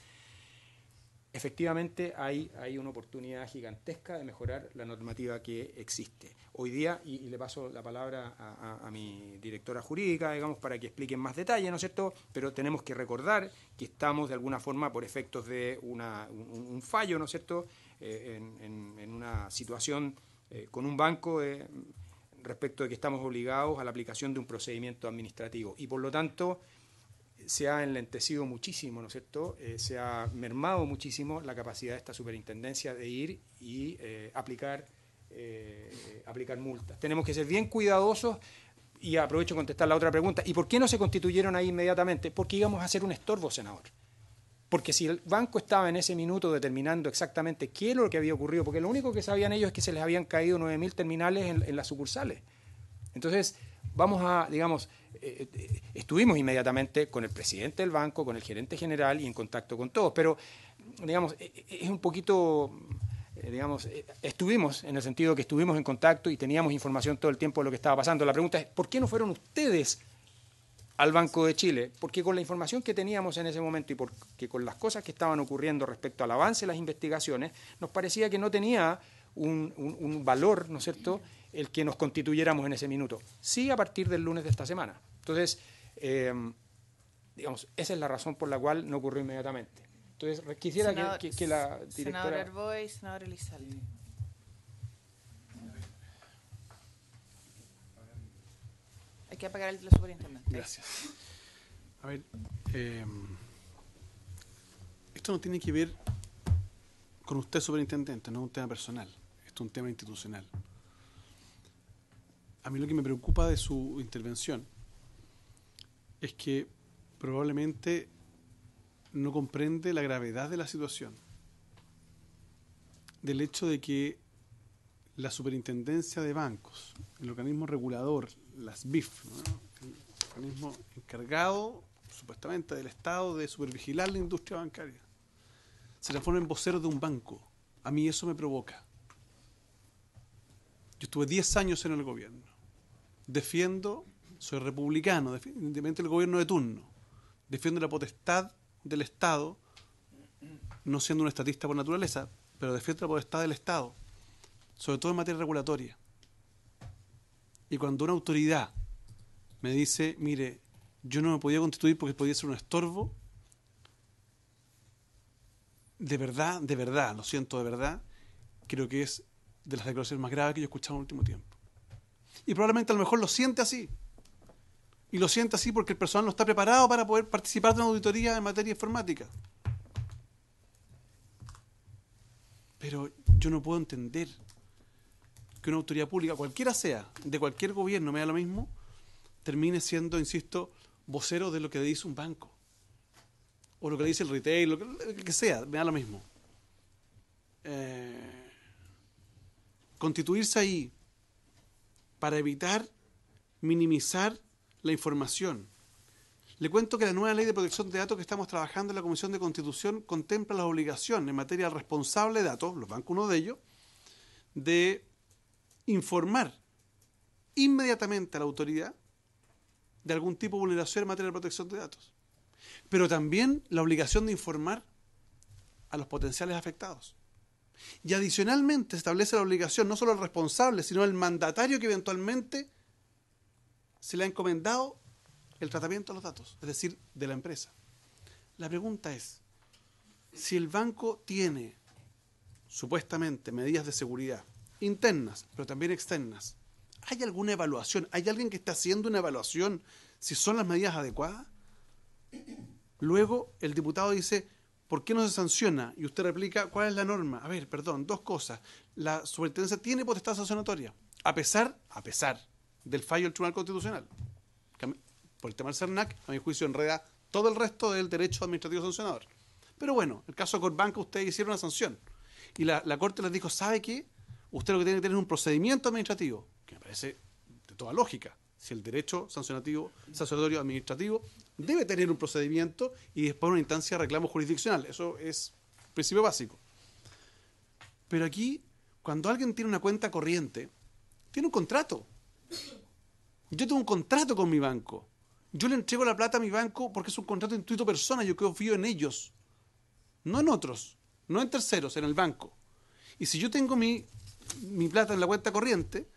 Efectivamente, hay una oportunidad gigantesca de mejorar la normativa que existe. Hoy día, y le paso la palabra a mi directora jurídica, digamos, para que explique en más detalle, ¿no es cierto?, pero tenemos que recordar que estamos, de alguna forma, por efectos de un fallo, ¿no es cierto?, en una situación con un banco respecto de que estamos obligados a la aplicación de un procedimiento administrativo. Y, por lo tanto, se ha enlentecido muchísimo, ¿no es cierto?, se ha mermado muchísimo la capacidad de esta superintendencia de ir y aplicar multas. Tenemos que ser bien cuidadosos, y aprovecho de contestar la otra pregunta. ¿Y por qué no se constituyeron ahí inmediatamente? Porque íbamos a hacer un estorbo, senador. Porque si el banco estaba en ese minuto determinando exactamente qué era lo que había ocurrido, porque lo único que sabían ellos es que se les habían caído 9.000 terminales en las sucursales. Entonces, estuvimos inmediatamente con el presidente del banco, con el gerente general y en contacto con todos, pero, es un poquito, estuvimos en el sentido que estuvimos en contacto y teníamos información todo el tiempo de lo que estaba pasando. La pregunta es, ¿por qué no fueron ustedes al Banco de Chile? Porque con la información que teníamos en ese momento y porque con las cosas que estaban ocurriendo respecto al avance de las investigaciones, nos parecía que no tenía un valor, ¿no es cierto?, el que nos constituyéramos en ese minuto. Sí, a partir del lunes de esta semana. Entonces, esa es la razón por la cual no ocurrió inmediatamente. Entonces, quisiera que la directora... Senador Arboe y senador Elizalde. Hay que apagar la superintendente. Gracias. A ver, esto no tiene que ver con usted, superintendente, no es un tema personal, esto es un tema institucional. A mí lo que me preocupa de su intervención es que probablemente no comprende la gravedad de la situación, del hecho de que la superintendencia de bancos, el organismo regulador, las BIF, ¿no?, el organismo encargado supuestamente del Estado de supervigilar la industria bancaria, se transforma en vocero de un banco. A mí eso me provoca. Yo estuve 10 años en el gobierno. Defiendo, soy republicano, independientemente del gobierno de turno. Defiendo la potestad del Estado, no siendo un estatista por naturaleza, pero defiendo la potestad del Estado, sobre todo en materia regulatoria. Y cuando una autoridad me dice, mire, yo no me podía constituir porque podía ser un estorbo, de verdad, lo siento de verdad, creo que es de las declaraciones más graves que yo he escuchado en el último tiempo. Y probablemente a lo mejor lo siente así. Y lo siente así porque el personal no está preparado para poder participar de una auditoría en materia informática. Pero yo no puedo entender que una autoridad pública, cualquiera sea, de cualquier gobierno, me da lo mismo, termine siendo, insisto, vocero de lo que dice un banco. O lo que dice el retail, lo que sea, me da lo mismo. Constituirse ahí para evitar minimizar la información. Le cuento que la nueva ley de protección de datos que estamos trabajando en la Comisión de Constitución contempla la obligación en materia del responsable de datos, los bancos uno de ellos, de informar inmediatamente a la autoridad de algún tipo de vulneración en materia de protección de datos. Pero también la obligación de informar a los potenciales afectados. Y adicionalmente se establece la obligación no solo al responsable, sino al mandatario que eventualmente se le ha encomendado el tratamiento de los datos, es decir, de la empresa. La pregunta es, si el banco tiene supuestamente medidas de seguridad internas, pero también externas, ¿hay alguna evaluación? ¿Hay alguien que está haciendo una evaluación si son las medidas adecuadas? Luego el diputado dice, ¿por qué no se sanciona? Y usted replica, ¿cuál es la norma? A ver, perdón, dos cosas. La superintendencia tiene potestad sancionatoria, a pesar del fallo del Tribunal Constitucional. Por el tema del CERNAC, a mi juicio, enreda todo el resto del derecho administrativo sancionador. Pero bueno, el caso de Corbanca, ustedes hicieron una sanción. Y la Corte les dijo, ¿sabe qué? Usted lo que tiene que tener es un procedimiento administrativo, que me parece de toda lógica. Si el derecho sancionatorio administrativo debe tener un procedimiento y después una instancia de reclamo jurisdiccional. Eso es principio básico. Pero aquí, cuando alguien tiene una cuenta corriente, tiene un contrato. Yo tengo un contrato con mi banco. Yo le entrego la plata a mi banco porque es un contrato intuito persona. Yo confío en ellos, no en otros, no en terceros, en el banco. Y si yo tengo mi plata en la cuenta corriente,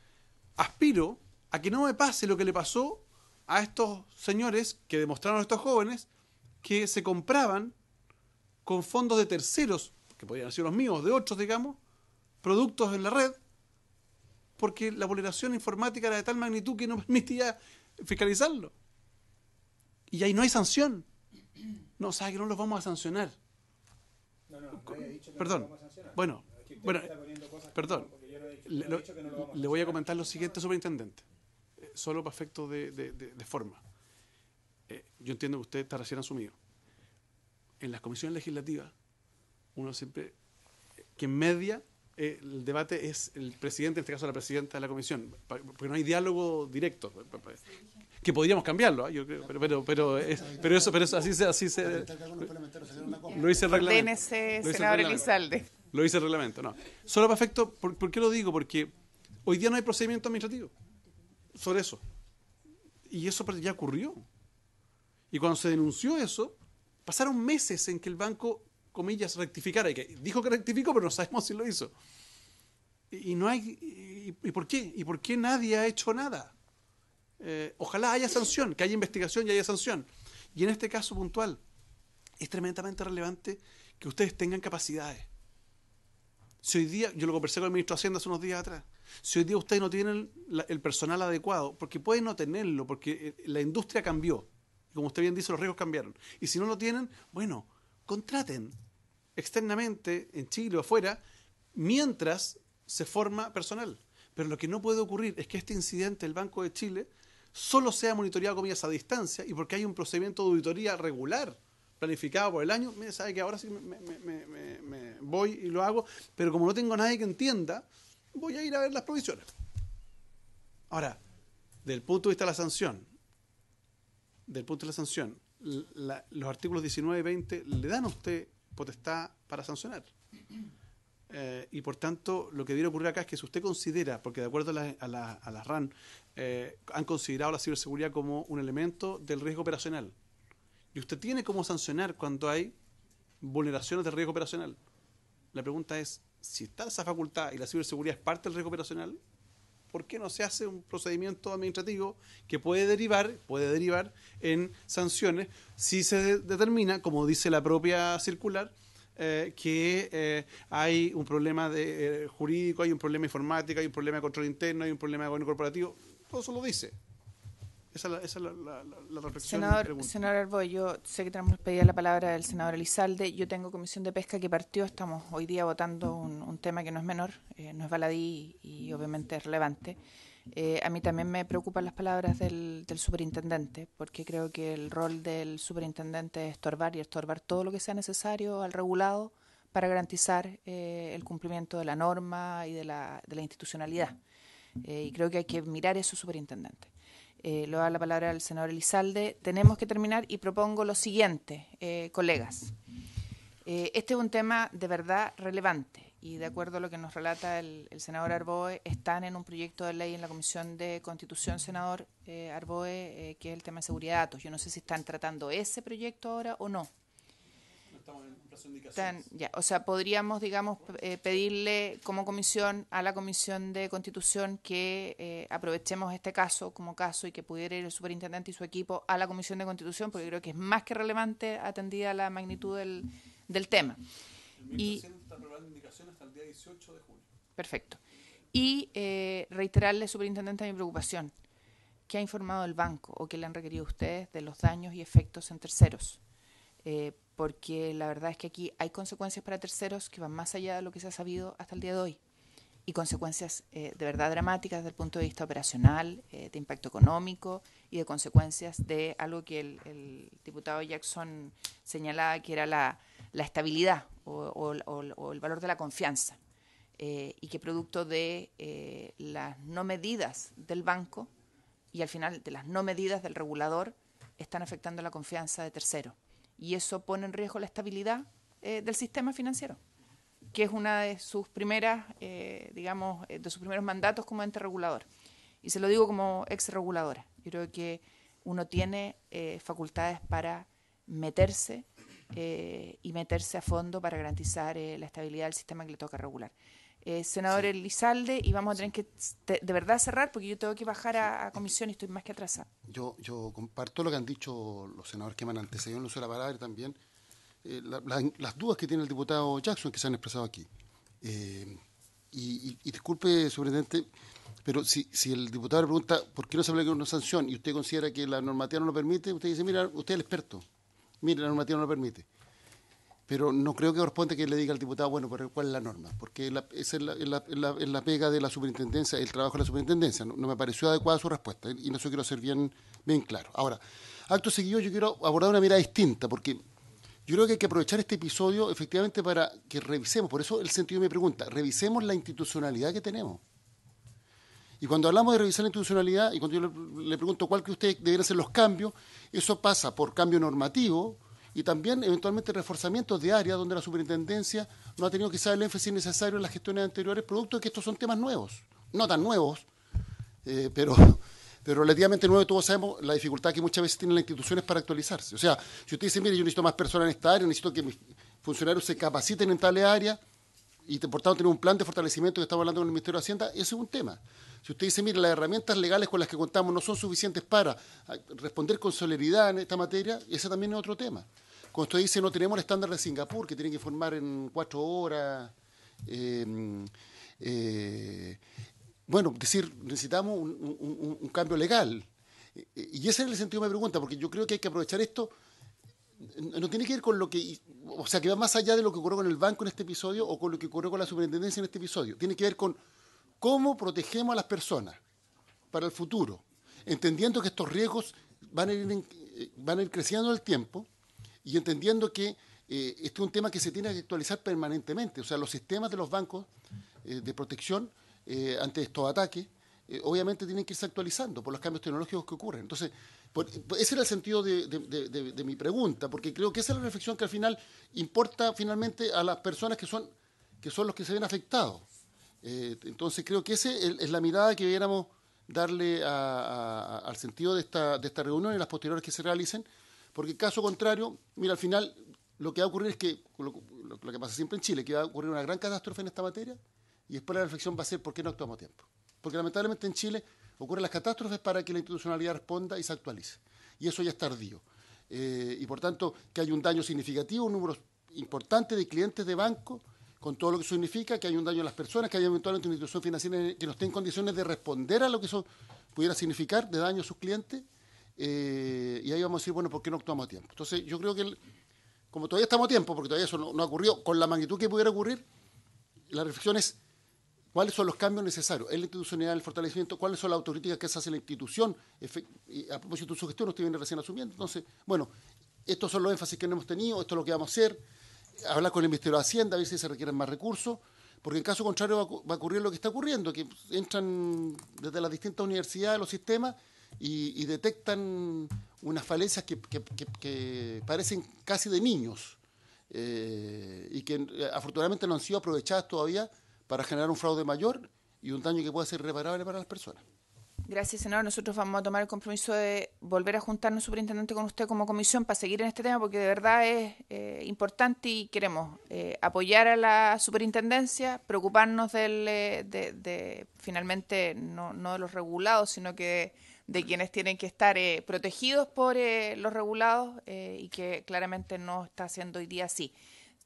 aspiro a que no me pase lo que le pasó a estos señores que demostraron a estos jóvenes que se compraban con fondos de terceros, que podrían haber sido los míos, de otros, digamos, productos en la red, porque la vulneración informática era de tal magnitud que no permitía fiscalizarlo. Y ahí no hay sanción. No, sabe que no los vamos a sancionar. Perdón. Bueno, perdón. Le voy a comentar lo siguiente, superintendente. Solo para efectos de forma. Yo entiendo que usted está recién asumido. en las comisiones legislativas, uno siempre, quien media el debate es el presidente, en este caso la presidenta de la comisión, porque no hay diálogo directo, que podríamos cambiarlo, yo creo, pero eso así se lo dice el reglamento. Ordénese, senador Elizalde. Lo dice el reglamento, no. Solo para efecto, ¿por qué lo digo? Porque hoy día no hay procedimiento administrativo sobre eso. Y eso ya ocurrió. Y cuando se denunció eso, pasaron meses en que el banco, comillas, rectificara. Y que dijo que rectificó, pero no sabemos si lo hizo. Y no hay... ¿Y por qué? ¿Y por qué nadie ha hecho nada? Ojalá haya sanción, que haya investigación y haya sanción. Y en este caso puntual, es tremendamente relevante que ustedes tengan capacidades. Si hoy día, yo lo conversé con el ministro de Hacienda hace unos días atrás, si hoy día ustedes no tienen el personal adecuado, porque pueden no tenerlo, porque la industria cambió, y como usted bien dice, los riesgos cambiaron, y si no lo tienen, bueno, contraten externamente, en Chile o afuera, mientras se forma personal. Pero lo que no puede ocurrir es que este incidente del Banco de Chile solo sea monitoreado, comillas, a distancia, y porque hay un procedimiento de auditoría regular planificado por el año, mire, sabe que ahora sí me voy y lo hago, pero como no tengo a nadie que entienda, voy a ir a ver las provisiones. Ahora, del punto de vista de la sanción, los artículos 19 y 20 le dan a usted potestad para sancionar. Y por tanto, lo que debería ocurrir acá es que si usted considera, porque de acuerdo a la RAN, han considerado la ciberseguridad como un elemento del riesgo operacional, y usted tiene cómo sancionar cuando hay vulneraciones del riesgo operacional. La pregunta es, si está esa facultad y la ciberseguridad es parte del riesgo operacional, ¿por qué no se hace un procedimiento administrativo que puede derivar en sanciones si se determina, como dice la propia circular, que hay un problema jurídico, hay un problema informático, hay un problema de control interno, hay un problema de gobierno corporativo? Todo eso lo dice. Esa es la reflexión. Senador Arboe, yo sé que tenemos pedida la palabra del senador Elizalde. Yo tengo comisión de pesca que partió. Estamos hoy día votando un tema que no es menor, no es baladí y obviamente es relevante. A mí también me preocupan las palabras del superintendente, porque creo que el rol del superintendente es estorbar todo lo que sea necesario al regulado para garantizar el cumplimiento de la norma y de la institucionalidad. Y creo que hay que mirar eso, superintendente. Le doy la palabra al senador Elizalde. Tenemos que terminar y propongo lo siguiente, colegas. Este es un tema de verdad relevante y de acuerdo a lo que nos relata el senador Arboe, están en un proyecto de ley en la Comisión de Constitución, senador Arboe, que es el tema de seguridad de datos. Yo no sé si están tratando ese proyecto ahora o no. Estamos en plazo de indicaciones. O sea, podríamos, digamos, pedirle como comisión a la Comisión de Constitución que aprovechemos este caso como caso y que pudiera ir el superintendente y su equipo a la Comisión de Constitución, porque creo que es más que relevante atendida la magnitud del tema. El está preparando indicaciones hasta el día 18 de junio. Perfecto. Y reiterarle, superintendente, mi preocupación. ¿Qué ha informado el banco o qué le han requerido ustedes de los daños y efectos en terceros? Porque la verdad es que aquí hay consecuencias para terceros que van más allá de lo que se ha sabido hasta el día de hoy. Y consecuencias de verdad dramáticas desde el punto de vista operacional, de impacto económico y de consecuencias de algo que el diputado Jackson señalaba que era la estabilidad o el valor de la confianza. Y que producto de las no medidas del banco y al final de las no medidas del regulador están afectando la confianza de terceros. Y eso pone en riesgo la estabilidad del sistema financiero, que es una de sus primeras, de sus primeros mandatos como ente regulador. Y se lo digo como ex reguladora. Yo creo que uno tiene facultades para meterse y meterse a fondo para garantizar la estabilidad del sistema que le toca regular. Senador Elizalde, y vamos a tener que de verdad cerrar porque yo tengo que bajar a comisión y estoy más que atrasada. Yo comparto lo que han dicho los senadores que me han antecedido en el uso de la palabra y también las dudas que tiene el diputado Jackson que se han expresado aquí. Y disculpe, superintendente, pero si el diputado le pregunta por qué no se aplica una sanción y usted considera que la normativa no lo permite, usted dice, mira, usted es el experto, mire, la normativa no lo permite. Pero no creo que corresponde que le diga al diputado, bueno, pero ¿cuál es la norma? Porque esa es la pega de la superintendencia, el trabajo de la superintendencia. No me pareció adecuada su respuesta y no eso quiero ser bien claro. Ahora, acto seguido yo quiero abordar una mirada distinta, porque Yo creo que hay que aprovechar este episodio efectivamente para que revisemos, por eso el sentido de mi pregunta, revisemos la institucionalidad que tenemos. Y cuando hablamos de revisar la institucionalidad, y cuando yo le pregunto cuál que ustedes deberían ser los cambios, eso pasa por cambio normativo y también eventualmente reforzamientos de áreas donde la superintendencia no ha tenido quizás el énfasis necesario en las gestiones anteriores, producto de que estos son temas nuevos, no tan nuevos, pero relativamente nuevos. Todos sabemos la dificultad que muchas veces tienen las instituciones para actualizarse. O sea, si usted dice, mire, yo necesito más personas en esta área, necesito que mis funcionarios se capaciten en tal área, y por tanto tener un plan de fortalecimiento que estamos hablando con el Ministerio de Hacienda, ese es un tema. Si usted dice, mire, las herramientas legales con las que contamos no son suficientes para responder con celeridad en esta materia, ese también es otro tema. Cuando usted dice, no tenemos el estándar de Singapur, que tienen que formar en 4 horas, bueno, decir, necesitamos un cambio legal. Y ese es el sentido de mi pregunta, porque yo creo que hay que aprovechar esto. No tiene que ver con lo que, o sea, que va más allá de lo que ocurrió con el banco en este episodio o con lo que ocurrió con la superintendencia en este episodio. Tiene que ver con cómo protegemos a las personas para el futuro, entendiendo que estos riesgos van a ir creciendo en el tiempo y entendiendo que este es un tema que se tiene que actualizar permanentemente. O sea, los sistemas de los bancos de protección ante estos ataques obviamente tienen que irse actualizando por los cambios tecnológicos que ocurren. Entonces, ese era el sentido de mi pregunta, porque creo que esa es la reflexión que al final importa finalmente a las personas que son los que se ven afectados. Entonces, creo que esa es la mirada que debiéramos darle al sentido de esta reunión y las posteriores que se realicen, porque en caso contrario, mira, al final lo que va a ocurrir es que, lo que pasa siempre en Chile, que va a ocurrir una gran catástrofe en esta materia, y después la reflexión va a ser por qué no actuamos a tiempo. Porque lamentablemente en Chile ocurren las catástrofes para que la institucionalidad responda y se actualice. Y eso ya es tardío. Y por tanto, que hay un daño significativo, un número importante de clientes de banco, con todo lo que eso significa, que hay un daño a las personas, que hay eventualmente una institución financiera que no esté en condiciones de responder a lo que eso pudiera significar de daño a sus clientes. Y ahí vamos a decir, bueno, ¿por qué no actuamos a tiempo? Entonces, yo creo que, como todavía estamos a tiempo, porque todavía eso no ha ocurrido con la magnitud que pudiera ocurrir, la reflexión es cuáles son los cambios necesarios en la institucionalidad, el fortalecimiento, cuáles son las autocríticas que se hace la institución. Y a propósito de su gestión, usted viene recién asumiendo. Entonces, bueno, estos son los énfasis que no hemos tenido, esto es lo que vamos a hacer, hablar con el Ministerio de Hacienda, a ver si se requieren más recursos, porque en caso contrario va a ocurrir lo que está ocurriendo, que entran desde las distintas universidades, los sistemas, y detectan unas falencias que parecen casi de niños, y que afortunadamente no han sido aprovechadas todavía para generar un fraude mayor y un daño que pueda ser irreparable para las personas. Gracias, senador. Nosotros vamos a tomar el compromiso de volver a juntarnos, superintendente, con usted como comisión para seguir en este tema, porque de verdad es importante y queremos apoyar a la superintendencia, preocuparnos finalmente no de los regulados, sino que de quienes tienen que estar protegidos por los regulados y que claramente no está haciendo hoy día así.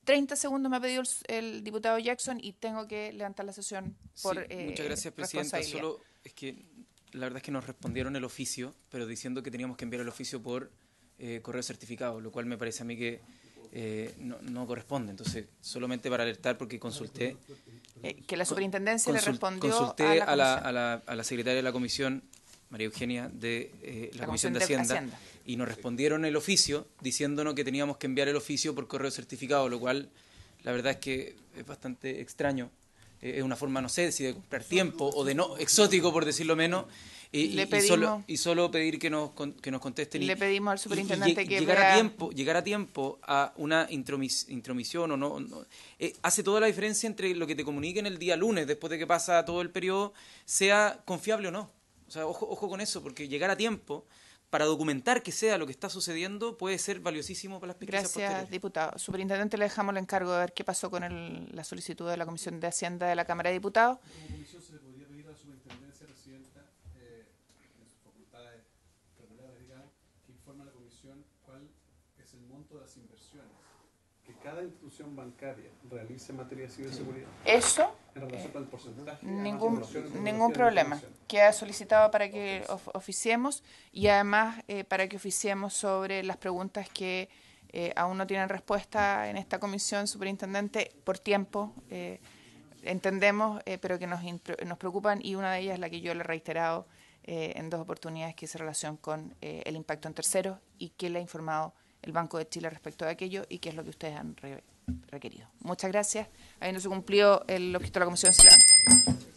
30 segundos me ha pedido el diputado Jackson y tengo que levantar la sesión por muchas gracias, presidenta. Solo es que la verdad es que nos respondieron el oficio, pero diciendo que teníamos que enviar el oficio por correo certificado, lo cual me parece a mí que no corresponde. Entonces, solamente para alertar, porque consulté... que la superintendencia le respondió consulté a la secretaria de la comisión, María Eugenia, de la Comisión de Hacienda, y nos respondieron el oficio diciéndonos que teníamos que enviar el oficio por correo certificado, lo cual la verdad es que es bastante extraño. Es una forma, no sé, si de comprar tiempo o de no exótico, por decirlo menos, y solo pedir que nos contesten. Le pedimos al superintendente que llegar a tiempo a una intromisión o no hace toda la diferencia entre lo que te comuniquen el día lunes, después de que pasa todo el periodo, sea confiable o no. O sea, ojo con eso, porque llegar a tiempo para documentar que sea lo que está sucediendo puede ser valiosísimo para las pesquisas posteriores. Gracias, diputado. Superintendente, le dejamos el encargo de ver qué pasó con la solicitud de la Comisión de Hacienda de la Cámara de Diputados. Como comisión se le podría pedir a la superintendencia, presidenta, en sus facultades reguladas, digamos, que informe a la comisión cuál es el monto de las inversiones que cada institución bancaria realice en materia de ciberseguridad. Eso, en relación al porcentaje, ningún problema. Queda solicitado para que oficiemos y además para que oficiemos sobre las preguntas que aún no tienen respuesta en esta comisión, superintendente, por tiempo. Entendemos, pero que nos preocupan, y una de ellas es la que yo le he reiterado en 2 oportunidades, que es en relación con el impacto en terceros y que le ha informado el Banco de Chile respecto de aquello y qué es lo que ustedes han requerido. Muchas gracias. Habiéndose cumplido el objeto de la comisión, se levanta.